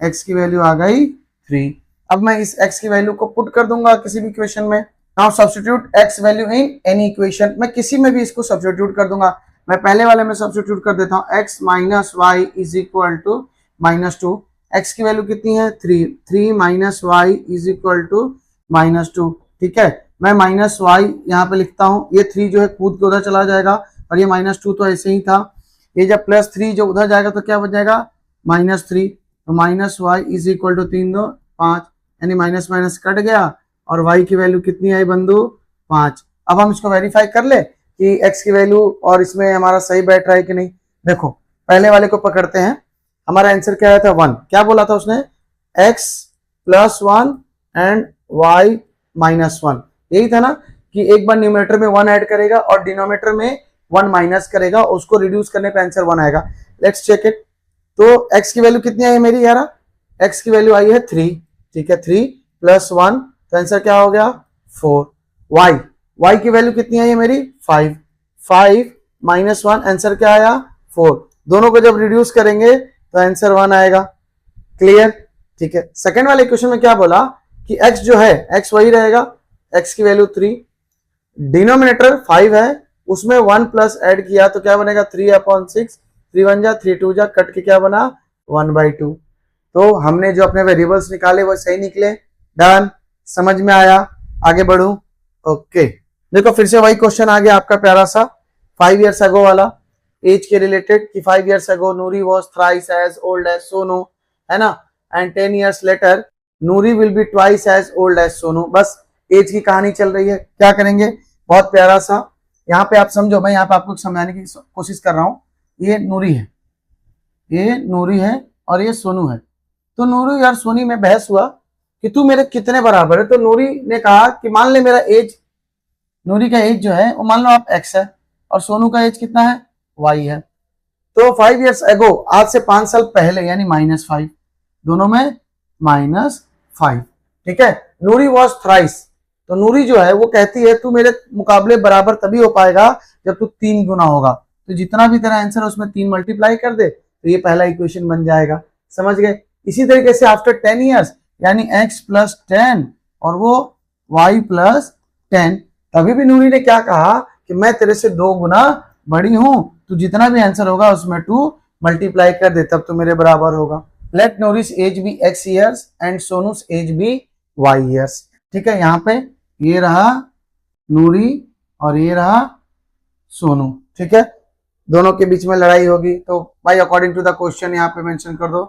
x की वैल्यू आ गई 3। अब मैं इस x की वैल्यू को पुट कर दूंगा किसी भी इक्वेशन में। Now substitute x value in any equation, मैं किसी में भी इसको सब्स्टिट्यूट कर दूंगा। मैं पहले वाले में सब्स्टिट्यूट कर देता हूँ, x minus Y is equal to -2, x की वैल्यू कितनी है 3, 3 minus Y is equal to -2। ठीक है, मैं माइनस वाई यहाँ पे लिखता हूँ, ये 3 जो है कूद के उधर चला जाएगा और ये -2 तो ऐसे ही था, ये जब +3 जो उधर जाएगा तो क्या बच जाएगा -3, तो minus Y is equal to 3 2 5, यानी माइनस माइनस कट गया और y की वैल्यू कितनी आई बंधु 5। अब हम इसको वेरीफाई कर ले कि x की वैल्यू और इसमें हमारा सही बैठ रहा है कि नहीं। देखो पहले वाले को पकड़ते हैं, हमारा आंसर क्या आया था 1, क्या बोला था उसने x + 1 एंड y -1, यही था ना कि एक बार न्यूमरेटर में 1 ऐड करेगा और डिनोमिनेटर में 1 माइनस करेगा, उसको रिड्यूस करने पे आंसर 1 आएगा। Let's check it. तो x की वैल्यू कितनी आई मेरी यार, x की वैल्यू आई है 3, ठीक है 3 + 1 तो आंसर क्या हो गया 4। y की वैल्यू कितनी आई है मेरी 5, 5 - 1 आंसर क्या आया 4, दोनों को जब रिड्यूस करेंगे तो आंसर 1 आएगा। क्लियर, ठीक है। सेकंड वाले क्वेश्चन में क्या बोला कि x जो है x वही रहेगा, x की वैल्यू 3, डिनोमिनेटर 5 है उसमें 1 प्लस ऐड किया तो क्या बनेगा 3/6, 3 1 जा 3 2 जा कट के क्या बना 1/2। तो हमने जो अपने वेरिएबल्स निकाले वो सही निकले। डन, समझ में आया, आगे बढ़ू। ओके देखो फिर से वही क्वेश्चन आ गया आपका प्यारा सा 5 years ago वाला, एज के रिलेटेड कि 5 years ago Noori was thrice as old as Sonu, है ना, and 10 years later Noori will be twice as old as Sonu. बस एज की कहानी चल रही है, क्या करेंगे बहुत प्यारा सा, यहाँ पे आप समझो, मैं यहाँ पे आपको समझाने की कोशिश कर रहा हूँ। ये नूरी है, ये नूरी है और ये सोनू है। तो नूरी और सोनी में बहस हुआ कि तू मेरे कितने बराबर है। तो नूरी ने कहा कि मान ले मेरा एज, नूरी का एज जो है वो मान लो आप x है और सोनू का एज कितना है y है। तो 5 years ago आज से 5 साल पहले यानी -5, दोनों में -5, ठीक है। नूरी वॉज थ्राइस, तो नूरी जो है वो कहती है तू मेरे मुकाबले बराबर तभी हो पाएगा जब तू 3 गुना होगा। तो जितना भी तेरा आंसर है उसमें 3 मल्टीप्लाई कर दे तो ये पहला इक्वेशन बन जाएगा। समझ गए। इसी तरीके से आफ्टर 10 years यानी x + 10 और वो y + 10, तभी भी नूरी ने क्या कहा कि मैं तेरे से 2 गुना बड़ी हूं, तू जितना भी आंसर होगा उसमें 2 मल्टीप्लाई कर दे तब तो मेरे बराबर होगा। Let Noori's age be x years and Sonu's age be y years। ठीक है, यहाँ पे ये रहा नूरी और ये रहा सोनू, ठीक है, दोनों के बीच में लड़ाई होगी। तो भाई अकॉर्डिंग टू द क्वेश्चन यहाँ पे मेंशन कर दो,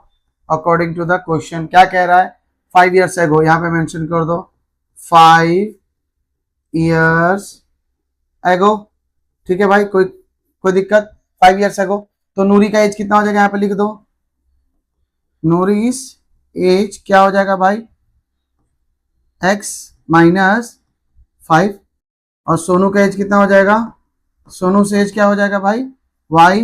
अकॉर्डिंग टू द क्वेश्चन क्या कह रहा है 5 years ago, यहाँ पे मेंशन कर दो 5 years ago। ठीक है भाई, कोई दिक्कत 5 years ago। तो नूरी का एज कितना हो जाएगा यहाँ पे लिख दो, नूरीस एज क्या हो जाएगा भाई x -5 और सोनू का एज कितना हो जाएगा, सोनू से एज क्या हो जाएगा भाई y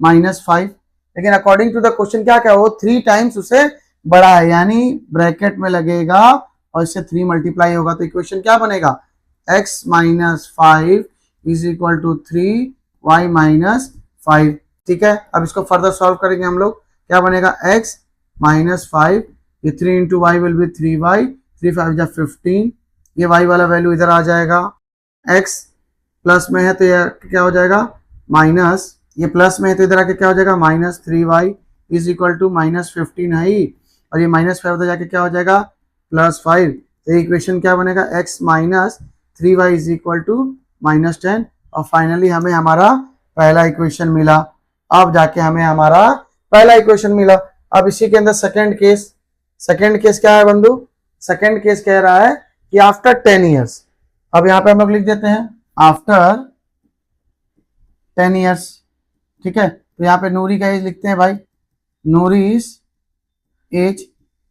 -5। लेकिन अकॉर्डिंग टू द क्वेश्चन क्या क्या वो 3 times उसे बड़ा है, यानी ब्रैकेट में लगेगा और इससे 3 मल्टीप्लाई होगा तो इक्वेशन क्या बनेगा x -5 is equal to 3 y -5। ठीक है, अब इसको फर्दर सॉल्व करेंगे हम लोग, क्या बनेगा x -5, ये 3 × y विल बी 3y, 3 5 जा 15, ये y वाला वैल्यू इधर आ जाएगा, x प्लस में है तो ये क्या हो जाएगा माइनस, ये प्लस में है तो इधर आके क्या हो जाएगा -3y इज इक्वल टू -15 है ही, और ये -5 उधर जाके क्या हो जाएगा +5। तो इक्वेशन क्या बनेगा x -3y is equal to -10 और फाइनली हमें हमारा पहला इक्वेशन मिला। अब जाके हमें हमारा पहला इक्वेशन मिला। अब इसी के अंदर सेकंड केस क्या है बंधु, सेकंड केस कह रहा है कि आफ्टर 10 years, अब यहाँ पे हम लोग लिख देते हैं आफ्टर 10 years। ठीक है, तो यहाँ पे नूरी का एज लिखते हैं भाई, नूरीस एज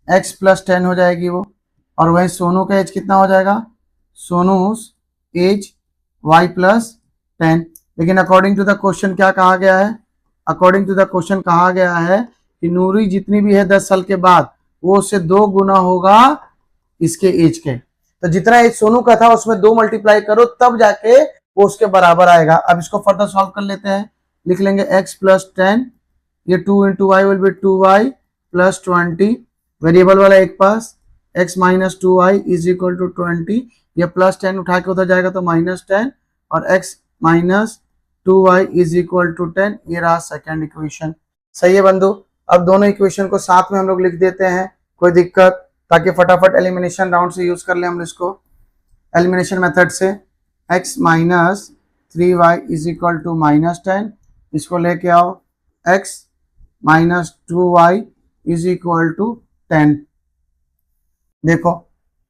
x + 10 हो जाएगी वो, और वही सोनू का एज कितना हो जाएगा, सोनूस एज y + 10। लेकिन अकॉर्डिंग टू द क्वेश्चन क्या कहा गया है, अकॉर्डिंग टू द क्वेश्चन कहा गया है कि नूरी जितनी भी है 10 साल के बाद वो उससे 2 गुना होगा इसके एज के। तो जितना एज सोनू का था उसमें 2 मल्टीप्लाई करो तब जाके वो उसके बराबर आएगा। अब इसको फर्दर सॉल्व कर लेते हैं, लिख लेंगे x प्लस 10, ये 2 into Y will be 2y plus 20, variable वाला एक पास, x minus 2y is equal to 20, ये प्लस 10 उठा के उधर जाएगा तो माइनस 10, और x minus 2y is equal to 10, ये रहा सेकेंड इक्वेशन। सही है बंधु। अब दोनों इक्वेशन को साथ में हम लोग लिख देते हैं, कोई दिक्कत, ताकि फटाफट एलिमिनेशन राउंड से यूज कर ले हम इसको, एलिमिनेशन मेथड से। x minus 3y is equal to minus 10, इसको लेके आओ, x minus 2y is equal to 10। देखो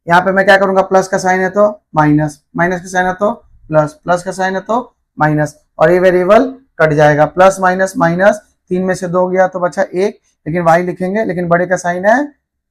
यहाँ पे मैं क्या करूंगा, प्लस का साइन है तो माइनस, माइनस का साइन है तो प्लस, प्लस का साइन है तो माइनस, और ये वेरिएबल कट जाएगा, प्लस माइनस माइनस, 3 में से 2 गया तो बचा 1, लेकिन y लिखेंगे, लेकिन बड़े का साइन है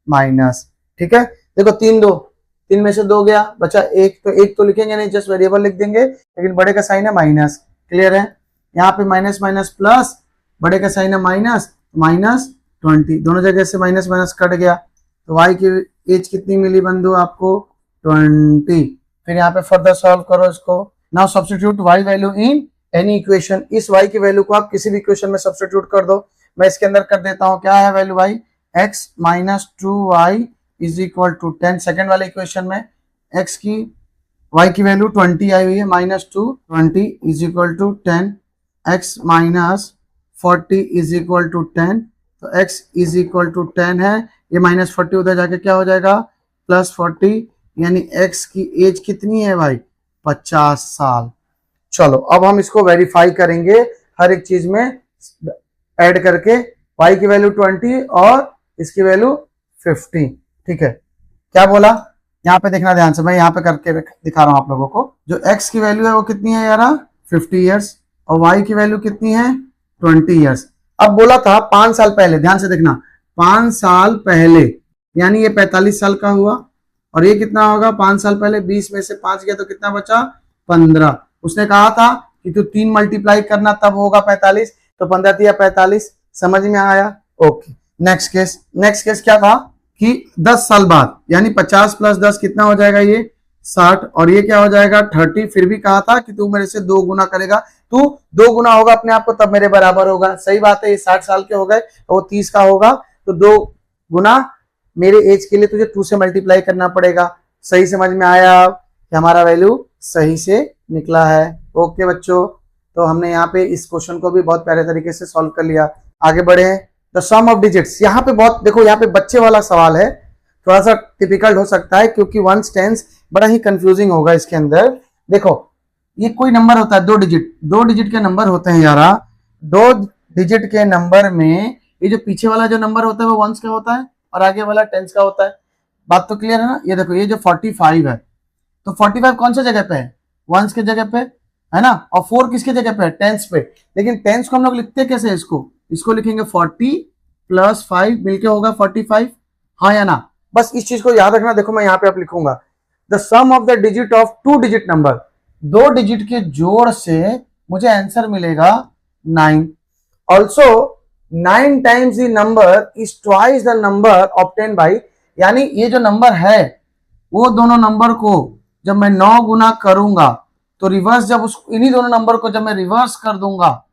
माइनस। ठीक है, देखो 3 में से 2 गया, बचा 1, तो 1 तो लिखेंगे नहीं, जस्ट वेरिएबल लिख देंगे, लेकिन बड़े का साइन है माइनस। क्लियर है, यहाँ पे माइनस माइनस प्लस, बड़े का साइन है माइनस, माइनस 20, दोनों जगह से माइनस माइनस कट गया, तो y की एज कितनी मिली बंधु आपको, 20। फिर यहाँ पे फर्दर सॉल्व करो इसको। Now substitute y value in any equation, इस y की वैल्यू को आप किसी भी इक्वेशन में सब्स्टिट्यूट कर दो। मैं इसके अंदर कर देता हूँ, क्या है value y, x minus 2y is equal to 10, second वाले इक्वेशन में x की y की वैल्यू 20 आई हुई है, minus 2 20 is equal to 10, x minus 40 is equal to 10, तो x इज इक्वल टू 10 है, ये माइनस 40 उधर जाके क्या हो जाएगा, प्लस 40, यानी x की एज कितनी है भाई, 50 साल। चलो अब हम इसको वेरीफाई करेंगे हर एक चीज में ऐड करके, y की वैल्यू 20 और इसकी वैल्यू 50। ठीक है, क्या बोला, यहाँ पे देखना ध्यान से, मैं यहाँ पे करके दिखा रहा हूँ आप लोगों को। जो x की वैल्यू है वो कितनी है यार, 50 ईयर्स, और y की वैल्यू कितनी है, 20 ईयर्स। अब बोला था 5 साल पहले, ध्यान से देखना, 5 साल पहले, यानी ये 45 साल का हुआ, और ये कितना होगा 5 साल पहले, 20 में से 5 गया तो कितना बचा, 15। उसने कहा था कि तू 3 मल्टीप्लाई करना तब होगा 45, तो 15 दिया 45, समझ में आया। Okay, next case, next case क्या था कि 10 साल बाद, यानी 50 प्लस 10 कितना हो जाएगा, ये 60, और ये क्या हो जाएगा 30। फिर भी कहा था कि तू मेरे से 2 गुना करेगा, तू 2 गुना होगा अपने आप को तब मेरे बराबर होगा। सही बात है, ये 60 साल के हो गए, तो वो 30 का होगा, तो 2 गुना मेरे एज के लिए तुझे 2 से मल्टीप्लाई करना पड़ेगा। सही समझ में आया कि हमारा वैल्यू सही से निकला है। ओके बच्चों, तो हमने यहाँ पे इस क्वेश्चन को भी बहुत प्यारे तरीके से सॉल्व कर लिया। आगे बढ़े, द सम ऑफ डिजिट्स। यहाँ पे बहुत देखो, यहाँ पे बच्चे वाला सवाल है, थोड़ा सा टिपिकल हो सकता है क्योंकि 1 टेंस बड़ा ही कंफ्यूजिंग होगा इसके अंदर। देखो ये कोई नंबर होता है 2 डिजिट, 2 डिजिट के नंबर होते हैं यारा, 2 डिजिट के नंबर में ये जो पीछे वाला जो नंबर होता है वो 1s का होता है और आगे वाला 10s का होता है। बात तो क्लियर है ना। ये देखो, ये जो 45 है, तो 45 कौन सा जगह पे है, 1s के जगह पे है ना, और 4 किसके जगह पे है, 10s पे। लेकिन 10s को हम लोग लिखते हैं कैसे, इसको लिखेंगे 40 प्लस 5 मिलके होगा 45, हाँ या ना। बस इस चीज को याद रखना। देखो मैं यहाँ पे आप लिखूंगा the sum of the digit of 2 digit number, 2 digit के जोड़ से मुझे आंसर मिलेगा 9। Also 9 times the number is twice the number obtain by, यानी ये जो नंबर है वो दोनों नंबर को जब मैं 9 गुना करूंगा तो रिवर्स, जब उस इन्हीं दोनों नंबर को जब मैं रिवर्स कर दूंगा,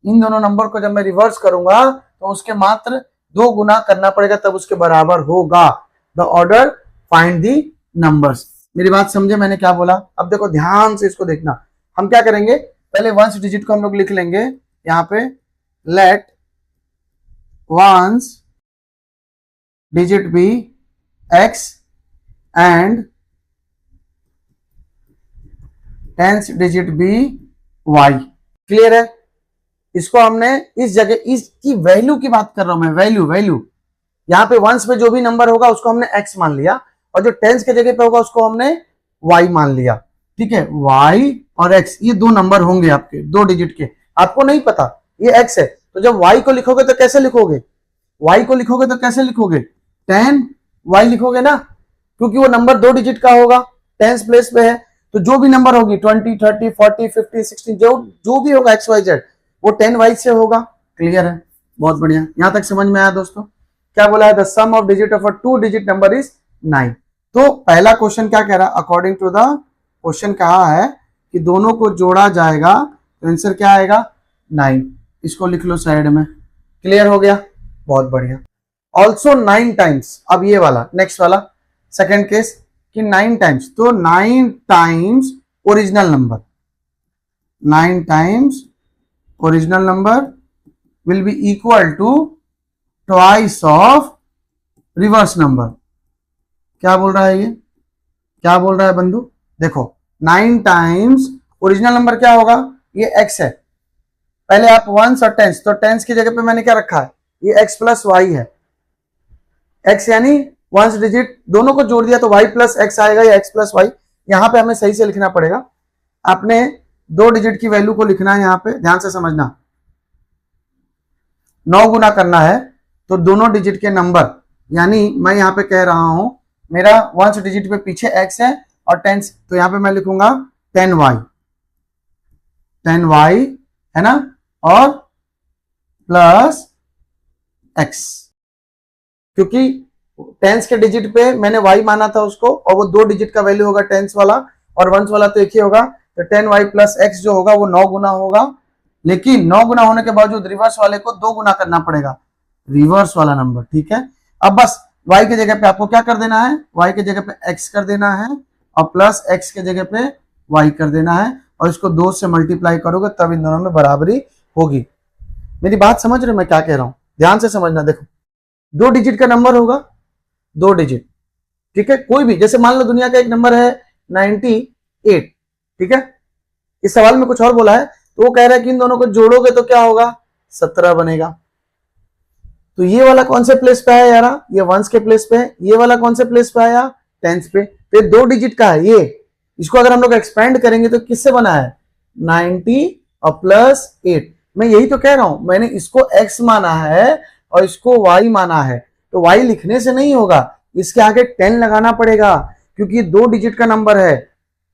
इन दोनों नंबर को जब मैं रिवर्स करूंगा तो उसके मात्र 2 गुना करना पड़ेगा, तब उसके बराबर होगा। The order find the numbers. मेरी बात समझे मैंने क्या बोला। अब देखो ध्यान से इसको देखना, हम क्या करेंगे, पहले 1s डिजिट को हम लोग लिख लेंगे यहाँ पे, let 1s digit be x and 10th digit be y। Clear है। इसको हमने इस जगह, इसकी वैल्यू की बात कर रहा हूं मैं, वैल्यू यहाँ पे 1s पे जो भी नंबर होगा उसको हमने x मान लिया, और जो 10s के जगह पे होगा उसको हमने y मान लिया। ठीक है, y और x ये 2 नंबर होंगे आपके 2 डिजिट के, आपको नहीं पता ये x है, तो जब y को लिखोगे तो कैसे लिखोगे, y को लिखोगे तो कैसे लिखोगे, 10y लिखोगे ना, क्योंकि वो नंबर 2 डिजिट का होगा, 10s प्लेस पे है, तो जो भी नंबर होगी 20 30 40 50 60 जो भी होगा XYZ वो 10y से होगा। क्लियर है, बहुत बढ़िया। यहां तक समझ में आया दोस्तों। क्या बोला है, the sum of digit of a 2 digit number is 9। तो पहला क्वेश्चन क्या कह रहा है, अकॉर्डिंग टू द क्वेश्चन कहा है कि दोनों को जोड़ा जाएगा तो आंसर क्या आएगा 9। इसको लिख लो साइड में। क्लियर हो गया, बहुत बढ़िया। ऑल्सो 9 टाइम्स, अब ये वाला नेक्स्ट वाला सेकेंड केस कि 9 टाइम्स, तो 9 times original number, 9 times original number will be equal to twice of reverse number. क्या बोल रहा है ये, क्या बोल रहा है बंधु, देखो 9 टाइम्स ओरिजिनल नंबर क्या होगा, ये x है, पहले आप वंस और टेंस, तो टेंस की जगह पे मैंने क्या रखा है, ये x प्लस वाई है, x यानी वंस डिजिट, दोनों को जोड़ दिया तो y प्लस एक्स आएगा या x प्लस वाई। यहां पे हमें सही से लिखना पड़ेगा, आपने 2 डिजिट की वैल्यू को लिखना है, यहां पे ध्यान से समझना, 9 गुना करना है तो दोनों डिजिट के नंबर, यानी मैं यहां पे कह रहा हूं मेरा वंस डिजिट पे पीछे x है और टेंस, तो यहां पे मैं लिखूंगा 10y, 10y है ना, और प्लस x, क्योंकि टेंस के डिजिट पे मैंने y माना था उसको, और वो 2 डिजिट का वैल्यू होगा टेंस वाला, और वंस वाला तो एक ही होगा, तो 10y प्लस x जो होगा वो 9 गुना होगा, लेकिन 9 गुना होने के बावजूद रिवर्स वाले को 2 गुना करना पड़ेगा, रिवर्स वाला नंबर, ठीक है। अब बस y की जगह पे आपको क्या कर देना है, y की जगह पे x कर देना है और प्लस x की जगह पे y कर देना है, और इसको 2 से मल्टीप्लाई करोगे तब इन दोनों में बराबरी होगी। मेरी बात समझ रहे हो मैं क्या कह रहा हूं, ध्यान से समझना। देखो 2 डिजिट का नंबर होगा, 2 डिजिट, ठीक है, कोई भी, जैसे मान लो दुनिया का एक नंबर है 98, ठीक है, इस सवाल में कुछ और बोला है, तो वो कह रहा है कि इन दोनों को जोड़ोगे तो क्या होगा 17 बनेगा। तो ये वाला कौन से प्लेस पे है यारा, ये वंस के प्लेस पे है, ये वाला कौन से प्लेस पे आया, टेंस पे, तो 2 डिजिट का है ये, इसको अगर हम लोग एक्सपेंड करेंगे तो किससे बना है 90 और प्लस 8। मैं यही तो कह रहा हूं, मैंने इसको x माना है और इसको y माना है, तो y लिखने से नहीं होगा, इसके आगे 10 लगाना पड़ेगा, क्योंकि 2 डिजिट का नंबर है।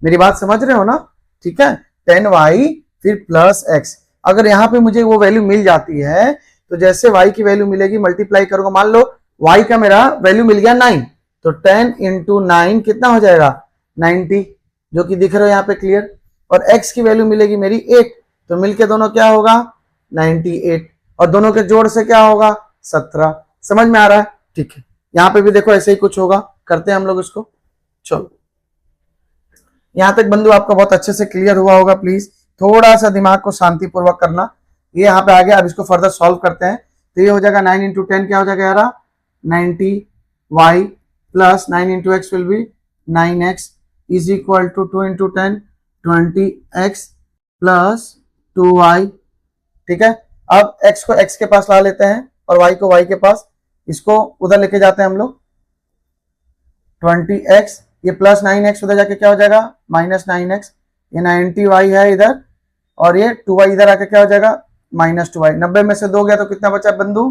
मेरी बात समझ रहे हो ना, ठीक है, 10y फिर प्लस x। अगर यहां पे मुझे वो वैल्यू मिल जाती है तो जैसे y की वैल्यू मिलेगी मल्टीप्लाई करूंगा, मान लो y का मेरा वैल्यू मिल गया 9, तो 10 इंटू 9 कितना हो जाएगा 90, जो कि दिख रहा है यहाँ पे क्लियर, और x की वैल्यू मिलेगी मेरी 8, तो मिलके दोनों क्या होगा 98, और दोनों के जोड़ से क्या होगा 17। समझ में आ रहा है, ठीक है। यहाँ पे भी देखो ऐसे ही कुछ होगा, करते हैं हम लोग इसको। चलो यहां तक बंधु आपका बहुत अच्छे से क्लियर हुआ होगा, प्लीज थोड़ा सा दिमाग को शांतिपूर्वक करना। ये यहाँ पे आ गया, अब इसको फर्दर सॉल्व करते हैं, तो ये हो जाएगा 9 इंटू 10 क्या हो जाएगा यार 90y plus 9 into x will be 9x is equal to 2 into 10 20x plus 2y, ठीक है। अब x को x के पास ला लेते हैं और y को y के पास, इसको उधर लेके जाते हैं हम लोग, 20x ये प्लस 9x उधर जाके क्या हो जाएगा माइनस 9x, ये 90y है इधर, और ये 2y इधर आके क्या हो जाएगा माइनस 2y। 90 में से 2 गया तो कितना बचा बंधु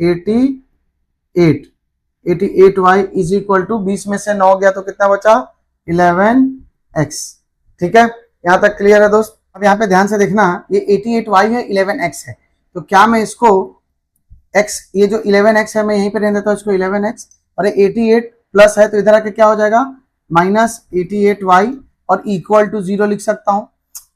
88, 88y इज इक्वल टू 20 में से 9 गया तो कितना बचा 11x, ठीक है। यहां तक क्लियर है दोस्त। अब यहाँ पे ध्यान से देखना, ये 88y है 11x है, तो क्या मैं इसको x, ये जो 11x है मैं यहीं पे रहने देता हूँ इसको 11x, और ये 88 प्लस है तो इधर आके क्या हो जाएगा माइनस 88y, और इक्वल टू 0 लिख सकता हूँ।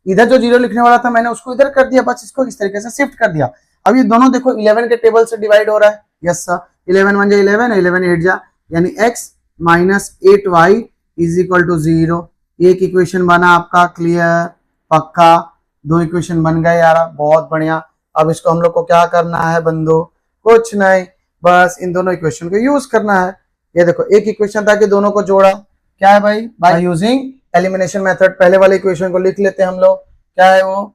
इधर जो 0 लिखने वाला था मैंने उसको इधर कर दिया, बस इसको इस तरीके से शिफ्ट कर दिया। अब ये दोनों देखो 11 के टेबल से डिवाइड हो रहा है, यस सर, 11 1 जा 11, 11 8 जा, यानी x minus 8y is equal to 0। एक इक्वेशन बना आपका, क्लियर, पक्का, 2 इक्वेशन बन गए यार, बहुत बढ़िया। अब इसको हम लोग को क्या करना है बंधु, कुछ नहीं, बस इन दोनों इक्वेशन को यूज करना है। ये देखो एक इक्वेशन था कि दोनों को जोड़ा, क्या है भाई, बाय यूजिंग एलिमिनेशन मेथड। पहले वाले इक्वेशन को लिख लेते हैं हम लोग, क्या है वो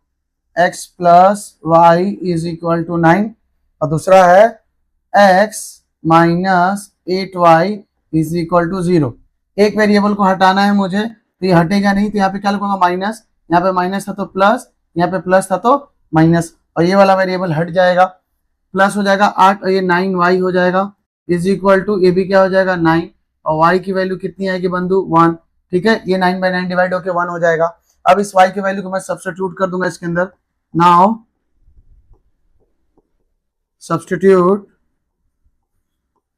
x plus Y is equal to 9, और दूसरा है x minus 8y is equal to 0। एक वेरिएबल को हटाना है मुझे, तो ये हटेगा नहीं, तो यहाँ पे क्या लिखूंगा माइनस, यहाँ पे माइनस था तो प्लस, यहाँ पे प्लस था तो माइनस, और ये वाला वेरिएबल हट जाएगा, प्लस हो जाएगा 8 और ये 9y हो जाएगा इज इक्वल टू, ये भी क्या हो जाएगा 9, और y की वैल्यू कितनी आएगी बंधु 1, ठीक है। ये 9 बाई 9 डिवाइड होकर 1 हो जाएगा। अब इस y की वैल्यू को मैं सब्स्टिट्यूट कर दूंगा इसके अंदर, now substitute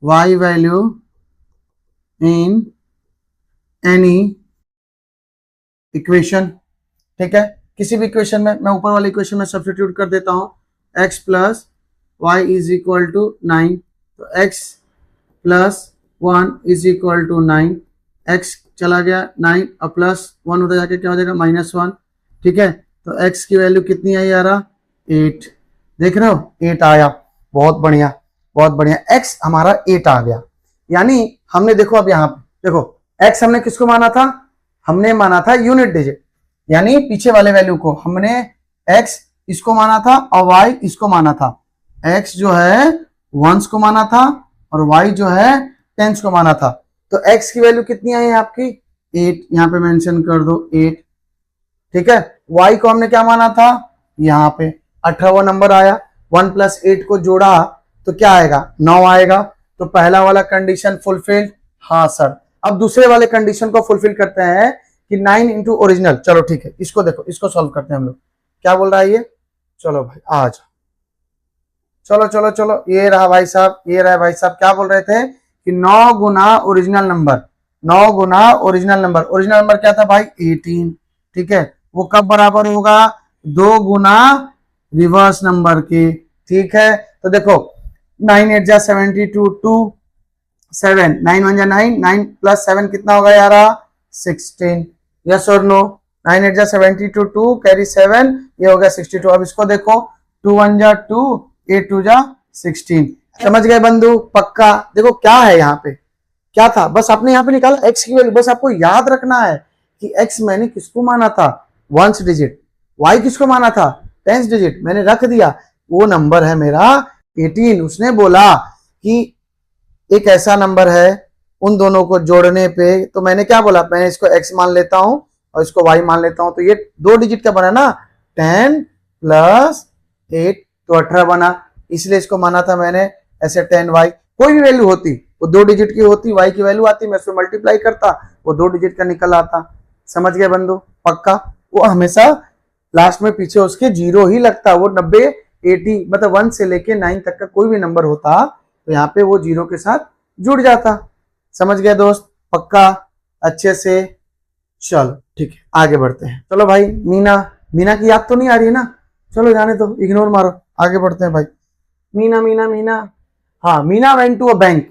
y value in any equation, ठीक है, किसी भी इक्वेशन में मैं ऊपर वाले इक्वेशन में सब्स्टिट्यूट कर देता हूं x plus Y is equal to 9, तो x plus 1 is equal to 9, x चला गया 9 और प्लस 1 उधर जाके क्या हो जाएगा -1, ठीक है, तो x की वैल्यू कितनी आई यार 8, देख रहे हो 8 आया, बहुत बढ़िया बहुत बढ़िया, x हमारा 8 आ गया। यानी हमने देखो अब यहाँ पे देखो x हमने किसको माना था, हमने माना था यूनिट डिजिट, यानी पीछे वाले वैल्यू को हमने x इसको माना था और y इसको माना था, x जो है वंस को माना था और y जो है टेंस को माना था, तो x की वैल्यू कितनी आई है आपकी 8, यहाँ पे मेंशन कर दो 8, ठीक है, y को हमने क्या माना था यहाँ पे 18वां नंबर आया, 1 प्लस 8 को जोड़ा तो क्या आएगा 9 आएगा, तो पहला वाला कंडीशन फुलफिल, हाँ सर। अब दूसरे वाले कंडीशन को फुलफिल करते हैं कि 9 इंटू ओरिजिनल, चलो ठीक है, इसको देखो, इसको सॉल्व करते हैं हम लोग, क्या बोल रहा है ये, चलो भाई आ जाओ, चलो चलो चलो, ये रहा भाई साहब, ये रहा भाई साहब, क्या बोल रहे थे कि 9 गुना ओरिजिनल नंबर, 9 गुना ओरिजिनल नंबर, ओरिजिनल नंबर क्या था भाई 18, ठीक है, वो कब बराबर होगा 2 गुना रिवर्स नंबर के, ठीक है, तो देखो 9 8 जा 72, 2 7, 9 1 जा 9, 9 प्लस 7 कितना होगा यार 16, यस और नो, 9 8 जा 72, 2 कैरी 7, ये हो गया 62, अब इसको देखो 2 1 जा 2, 8 2 जा 16, समझ गए बंधु, पक्का। देखो क्या है यहाँ पे, क्या था, बस आपने यहाँ पे निकाला x की वैल्यू, बस आपको याद रखना है कि x मैंने किसको माना था वंस डिजिट, y किसको माना था टेंस डिजिट, मैंने रख दिया, वो नंबर है मेरा 18, उसने बोला कि एक ऐसा नंबर है उन दोनों को जोड़ने पे, तो मैंने क्या बोला, मैंने इसको x मान लेता हूं और इसको y मान लेता हूं, तो ये 2 डिजिट का बना ना 10 प्लस 8, तो 18 बना, इसलिए इसको माना था मैंने ऐसे 10y, कोई भी वैल्यू होती वो 2 डिजिट की होती, y की वैल्यू आती, मैं उसको मल्टीप्लाई करता, वो 2 डिजिट का निकल आता, समझ गए बंधु, पक्का। वो हमेशा लास्ट में पीछे उसके 0 ही लगता, वो 90 80 मतलब 1 से लेके 9 तक का कोई भी नंबर होता तो यहाँ पे वो 0 के साथ जुड़ जाता, समझ गए दोस्त, पक्का, अच्छे से, चलो ठीक है आगे बढ़ते हैं। चलो भाई मीना, मीना की याद तो नहीं आ रही है ना, चलो जाने दो, इग्नोर मारो, आगे बढ़ते हैं भाई। मीना मीना मीना, हाँ Meena went to a bank,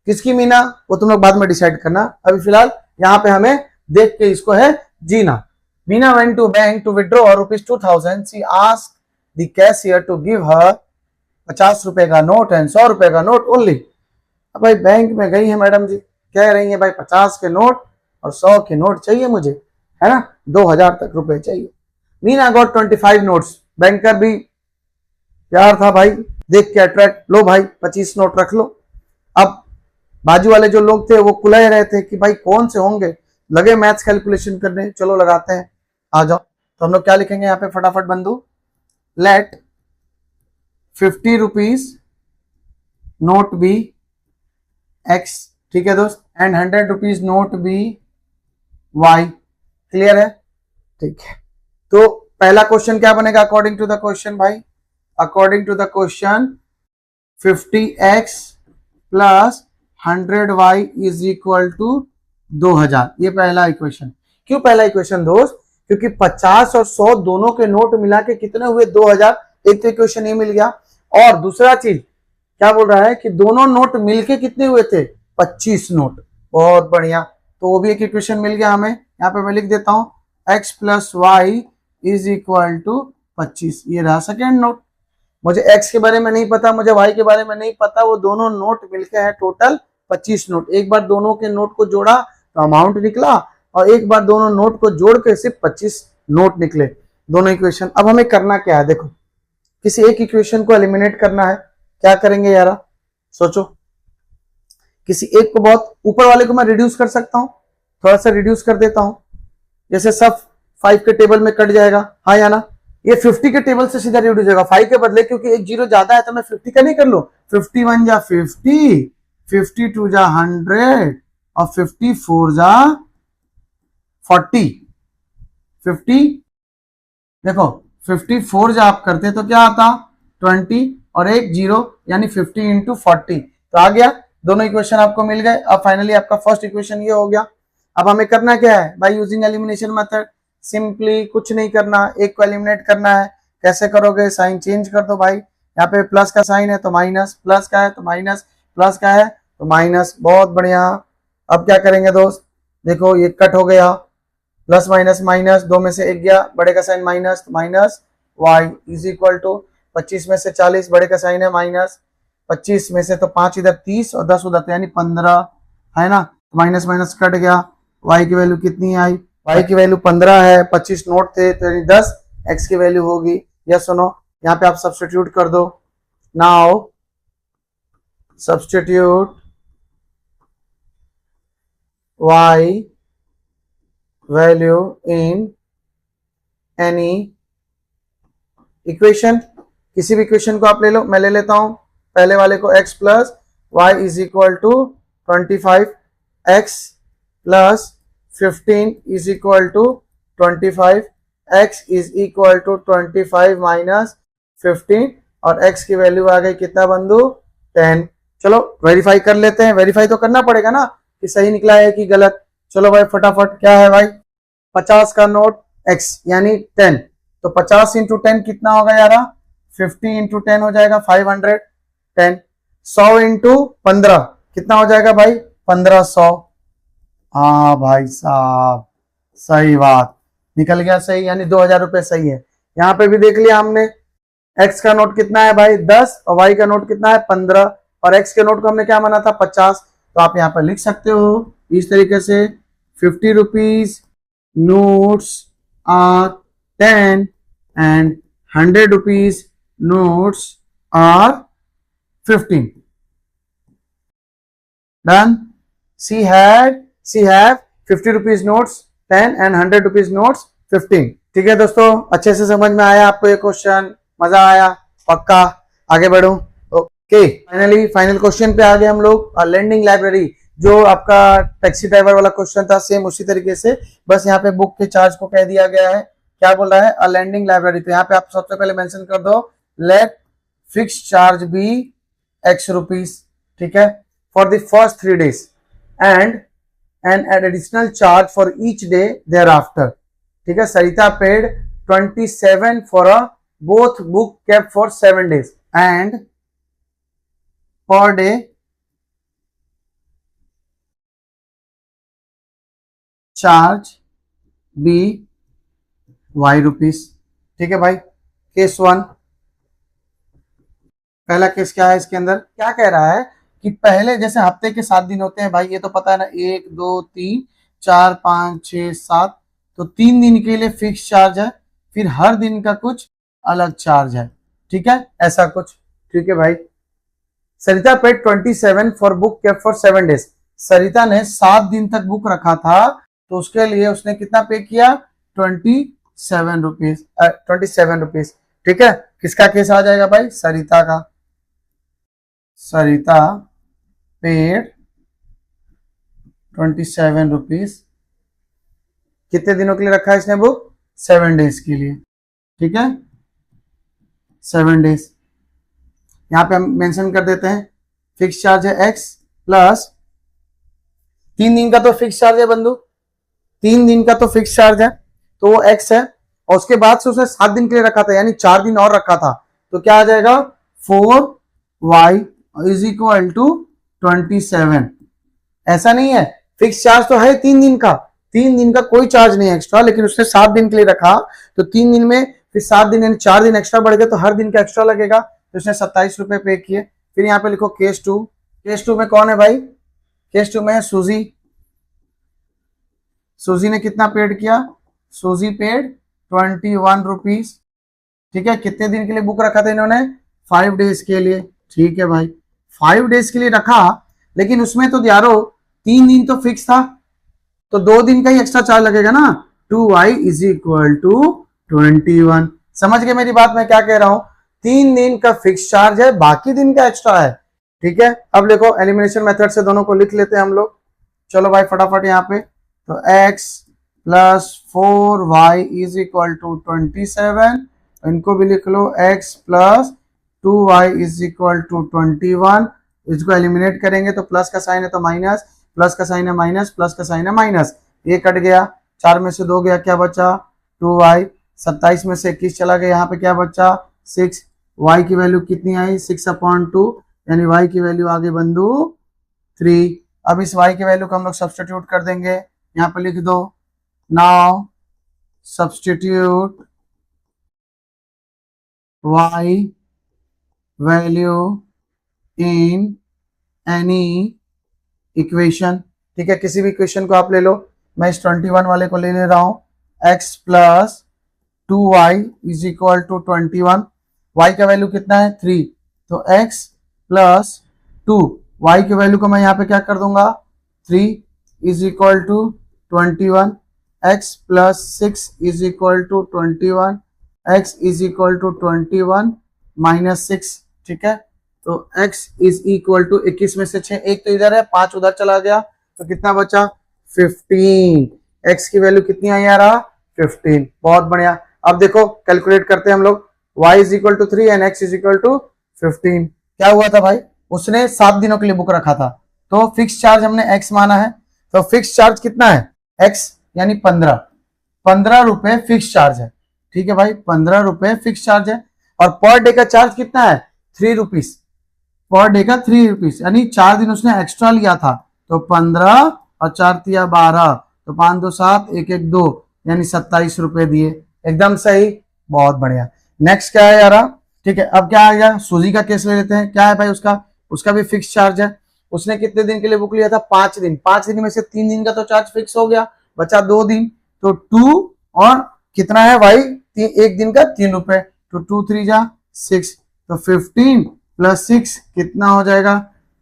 किसकी मीना, वो तुम लोग बाद में डिसाइड करना, अभी फिलहाल यहाँ पे हमें देख के इसको है जीना। Meena went to bank to withdraw ₹2000, she asked the cashier to give her 50 रुपए का नोट एंड 100 रुपए का नोट ओनली। अब भाई बैंक में गई है मैडम जी, कह रही है भाई 50 के नोट और 100 के नोट चाहिए मुझे, है ना, 2000 तक रुपए चाहिए। मीना गॉट 25 नोट्स, बैंकर भी प्यार था भाई, देख के अट्रैक्ट, लो भाई 25 नोट रख लो। अब बाजू वाले जो लोग थे वो कुलह रहे थे कि भाई कौन से होंगे, लगे मैथ्स कैलकुलेशन करने, चलो लगाते हैं, आ जाओ। तो हम लोग क्या लिखेंगे यहाँ पे फटाफट बंधु, let 50 rupees note be x, ठीक है दोस्त, and 100 rupees note be y, clear है, ठीक है। तो पहला क्वेश्चन क्या बनेगा अकॉर्डिंग टू द क्वेश्चन भाई, according to the question 50x plus 100y is equal to 2000, ये पहला इक्वेशन। क्यों पहला इक्वेशन दोस्त, क्योंकि 50 और 100 दोनों के नोट मिला के कितने हुए 2000, एक तो इक्वेशन ये मिल गया, और दूसरा चीज क्या बोल रहा है कि दोनों नोट मिलके कितने हुए थे 25 नोट, बहुत बढ़िया, तो वो भी एक इक्वेशन मिल गया हमें। यहाँ पे मैं लिख देता हूं x plus Y is equal to 25, ये रहा सेकेंड नोट। मुझे x के बारे में नहीं पता, मुझे y के बारे में नहीं पता, वो दोनों नोट मिलके है टोटल 25 नोट, एक बार दोनों के नोट को जोड़ा तो अमाउंट निकला, और एक बार दोनों नोट को जोड़ के सिर्फ 25 नोट निकले, दोनों इक्वेशन। अब हमें करना क्या है, देखो किसी एक इक्वेशन को एलिमिनेट करना है, क्या करेंगे यारा, सोचो, किसी एक को, बहुत ऊपर वाले को मैं रिड्यूस कर सकता हूं, थोड़ा सा रिड्यूस कर देता हूं, जैसे सब 5 के टेबल में कट जाएगा, हाँ या ना, ये 50 के टेबल से सीधा रिड्यूस होगा 5 के बदले, क्योंकि एक जीरो ज्यादा है तो मैं 50 का नहीं कर लो, 51 जा 50, 52 जा 100 और 54 जा 40, 50 देखो 54 जब आप करते तो क्या आता 20 और एक जीरो, यानी 50 इंटू 40, तो आ गया, दोनों इक्वेशन आपको मिल गए। अब फाइनली आपका फर्स्ट इक्वेशन ये हो गया। अब हमें करना क्या है bye using elimination method, simply कुछ नहीं करना, एक को एलिमिनेट करना है। कैसे करोगे, साइन चेंज कर दो भाई, यहाँ पे प्लस का साइन है तो माइनस, प्लस का है तो माइनस, प्लस का है तो माइनस, बहुत बढ़िया। अब क्या करेंगे दोस्त, देखो ये कट हो गया, प्लस माइनस माइनस, दो में से एक गया, बड़े का साइन माइनस तो minus Y is equal to 25 में से 40, बड़े का साइन है माइनस, 25 में से तो 5 इधर 30 और 10 उधर, यानी 15 है ना, माइनस माइनस कट गया, y की वैल्यू कितनी आई, y की वैल्यू 15 है, 25 नोट थे तो यानी 10 x की वैल्यू होगी। यस सुनो, यहाँ पे आप सब्स्टिट्यूट कर दो, now substitute y value in any equation, किसी भी इक्वेशन को आप ले लो, मैं ले लेता हूं पहले वाले को, x plus Y is equal to 25, x plus 15 is equal to 25, x is equal to 25 minus 15 और x की वैल्यू आ गई कितना बंधु 10। चलो वेरीफाई कर लेते हैं, वेरीफाई तो करना पड़ेगा ना कि सही निकला है कि गलत। चलो भाई फटाफट, क्या है भाई, 50 का नोट x यानी 10, तो 50 इंटू 10 कितना होगा यार, 50 इंटू 10 हो जाएगा 510, 100 इंटू 15 कितना हो जाएगा भाई 1500। हाँ भाई साहब सही बात, निकल गया सही, यानी 2000 रुपए सही है। यहाँ पे भी देख लिया हमने, x का नोट कितना है भाई 10 और y का नोट कितना है 15 और x के नोट को हमने क्या माना था 50, तो आप यहाँ पर लिख सकते हो इस तरीके से 50 rupees notes are 10 and 100 rupees notes are 15. Done. She have 50 rupees notes 10 and 100 rupees notes 15. ठीक है दोस्तों, अच्छे से समझ में आया आपको ये क्वेश्चन, मजा आया पक्का, आगे बढ़ो। ओके फाइनली फाइनल क्वेश्चन पे आ गए हम लोग, लैंडिंग लाइब्रेरी, जो आपका टैक्सी ड्राइवर वाला क्वेश्चन था सेम उसी तरीके से, बस यहाँ पे बुक के चार्ज को कह दिया गया है, क्या बोल रहा है अ लैंडिंग लाइब्रेरी, तो यहाँ पे आप सबसे पहले मेंशन कर दो late fix charge be x rupees, ठीक है, for the first 3 days and an additional charge for each day thereafter, ठीक है। Sarita paid 27 for a both book kept for 7 days and per day charge be y rupees, ठीक है भाई। Case 1, पहला case क्या है, इसके अंदर क्या कह रहा है कि पहले जैसे हफ्ते के 7 दिन होते हैं भाई, ये तो पता है ना, 1 2 3 4 5 6 7, तो 3 दिन के लिए फिक्स चार्ज है, फिर हर दिन का कुछ अलग चार्ज है, ठीक है, ऐसा कुछ, ठीक है भाई। Sarita paid 27 for book kept for 7 days, Sarita ने 7 दिन तक बुक रखा था, तो उसके लिए उसने कितना पे किया 27 रुपीज, ठीक है। किसका केस आ जाएगा भाई, सरिता का, सरिता पेड 27 रुपीज, कितने दिनों के लिए रखा है इसने बुक, 7 days के लिए, ठीक है, 7 days। यहां पे हम मेंशन कर देते हैं फिक्स चार्ज है x प्लस 3 दिन का तो फिक्स चार्ज है बंधु, 3 दिन का तो फिक्स चार्ज है तो वो x है, और उसके बाद से उसने 7 दिन के लिए रखा था यानी 4 दिन और रखा था, तो क्या आ जाएगा 4y इज इक्वल टू 27। ऐसा नहीं है, फिक्स चार्ज तो है 3 दिन का, 3 दिन का कोई चार्ज नहीं है एक्स्ट्रा, लेकिन उसने 7 दिन के लिए रखा, तो 3 दिन में फिर 7 दिन यानी 4 दिन एक्स्ट्रा बढ़ गए, तो हर दिन का एक्स्ट्रा लगेगा, तो उसने 27 रुपए पे किए। फिर यहाँ पे लिखो केस 2, केस 2 में कौन है भाई, केस 2 में है सूजी, सूजी ने कितना पेड किया, सूजी पेड 21 रुपीज, ठीक है। कितने दिन के लिए बुक रखा था इन्होंने, 5 days के लिए, ठीक है भाई, 5 days के लिए रखा, लेकिन उसमें तो यारो 3 दिन तो फिक्स था, तो 2 दिन का ही एक्स्ट्रा चार्ज लगेगा ना, 2y इज इक्वल टू 21। समझ गए मेरी बात, मैं क्या कह रहा हूं, 3 दिन का फिक्स चार्ज है, बाकी दिन का एक्स्ट्रा है, ठीक है। अब देखो एलिमिनेशन मेथड से दोनों को लिख लेते हैं हम लोग, चलो भाई फटाफट यहाँ पे, तो x plus 4y is equal to 27, इनको भी लिख लो x plus 2y is equal to 21, इसको एलिमिनेट करेंगे तो प्लस का साइन है तो माइनस, प्लस का साइन है माइनस, प्लस का साइन है माइनस, ये कट गया, 4 में से 2 गया, क्या बचा 2y, 27 में से 21 चला गया, यहाँ पे क्या बचा 6, y की वैल्यू कितनी आई 6/2, यानी y की वैल्यू आगे बंधु 3। अब इस y की वैल्यू को हम लोग सब्स्टिट्यूट कर देंगे, यहाँ पे लिख दो now substitute y value in any equation. ठीक है, किसी भी इक्वेशन को आप ले लो, मैं इस 21 वाले को ले रहा हूं, x plus 2y is equal to 21, y का वैल्यू कितना है 3, तो x प्लस 2, y की वैल्यू को मैं यहाँ पे क्या कर दूंगा 3 is equal to 21, x plus 6 is equal to 21, x is equal to 21 minus 6। ठीक है, तो x इज इक्वल टू 21 में से 6, एक तो इधर है, 5 उधर चला गया, तो कितना बचा 15। x की वैल्यू कितनी आई यार 15। बहुत बढ़िया। अब देखो कैलकुलेट करते हैं हम लोग, y is equal to 3 and x is equal to 15। क्या हुआ था भाई, उसने 7 दिनों के लिए बुक रखा था, तो फिक्स चार्ज हमने x माना है, तो फिक्स चार्ज कितना है x यानी 15 रुपए फिक्स चार्ज है। ठीक है भाई, 15 रुपए फिक्स चार्ज है, और पर डे का चार्ज कितना है 3 रुपीज, पर डे का 3 रुपीज, यानी 4 दिन उसने एक्स्ट्रा लिया था, तो 15 और 4 तिया 12, तो 5 2 7 1 1 2, यानी 27 रुपए दिए। एकदम सही, बहुत बढ़िया। नेक्स्ट क्या है यार, ठीक है, अब क्या आ गया, सूजी का केस ले लेते हैं। क्या है भाई उसका भी फिक्स चार्ज है, उसने कितने दिन के लिए बुक लिया था 5 दिन, 5 दिन में से 3 दिन का तो चार्ज फिक्स हो गया, बचा 2 दिन, तो 2 और कितना है भाई 1 दिन का 3 रुपए, तो 2 3 जा 6, तो 15 प्लस 6 कितना हो जाएगा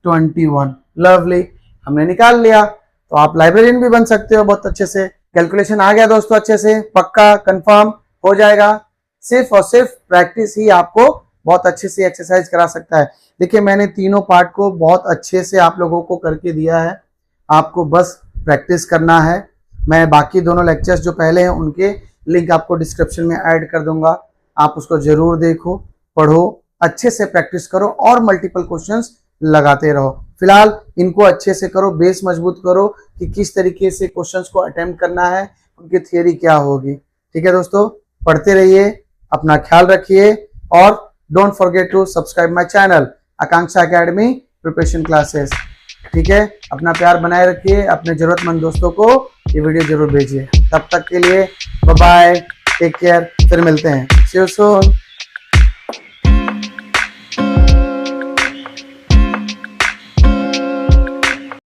21। लवली, हमने निकाल लिया। तो आप लाइब्रेरियन भी बन सकते हो बहुत अच्छे से। कैलकुलेशन आ गया दोस्तों, अच्छे से पक्का कंफर्म हो जाएगा। सिर्फ और सिर्फ प्रैक्टिस ही आपको बहुत अच्छे से एक्सरसाइज करा सकता है। देखिए मैंने तीनों पार्ट को बहुत अच्छे से आप लोगों को करके दिया है, आपको बस प्रैक्टिस करना है। मैं बाकी दोनों लेक्चर्स जो पहले हैं उनके लिंक आपको डिस्क्रिप्शन में ऐड कर दूंगा, आप उसको जरूर देखो, पढ़ो, अच्छे से प्रैक्टिस करो और मल्टीपल क्वेश्चंस लगाते रहो। फिलहाल इनको अच्छे से करो, बेस मजबूत करो कि किस तरीके से क्वेश्चंस को अटेम्प्ट करना है, उनकी थियरी क्या होगी। ठीक है दोस्तों, पढ़ते रहिए, अपना ख्याल रखिए, और don't forget to subscribe my channel Akanksha academy preparation classes. ठीक है, अपना प्यार बनाए रखिए, अपने जरूरतमंद दोस्तों को ये वीडियो जरूर भेजिए। तब तक के लिए बाय बाय, टेक केयर, फिर मिलते हैं, सी यू सून।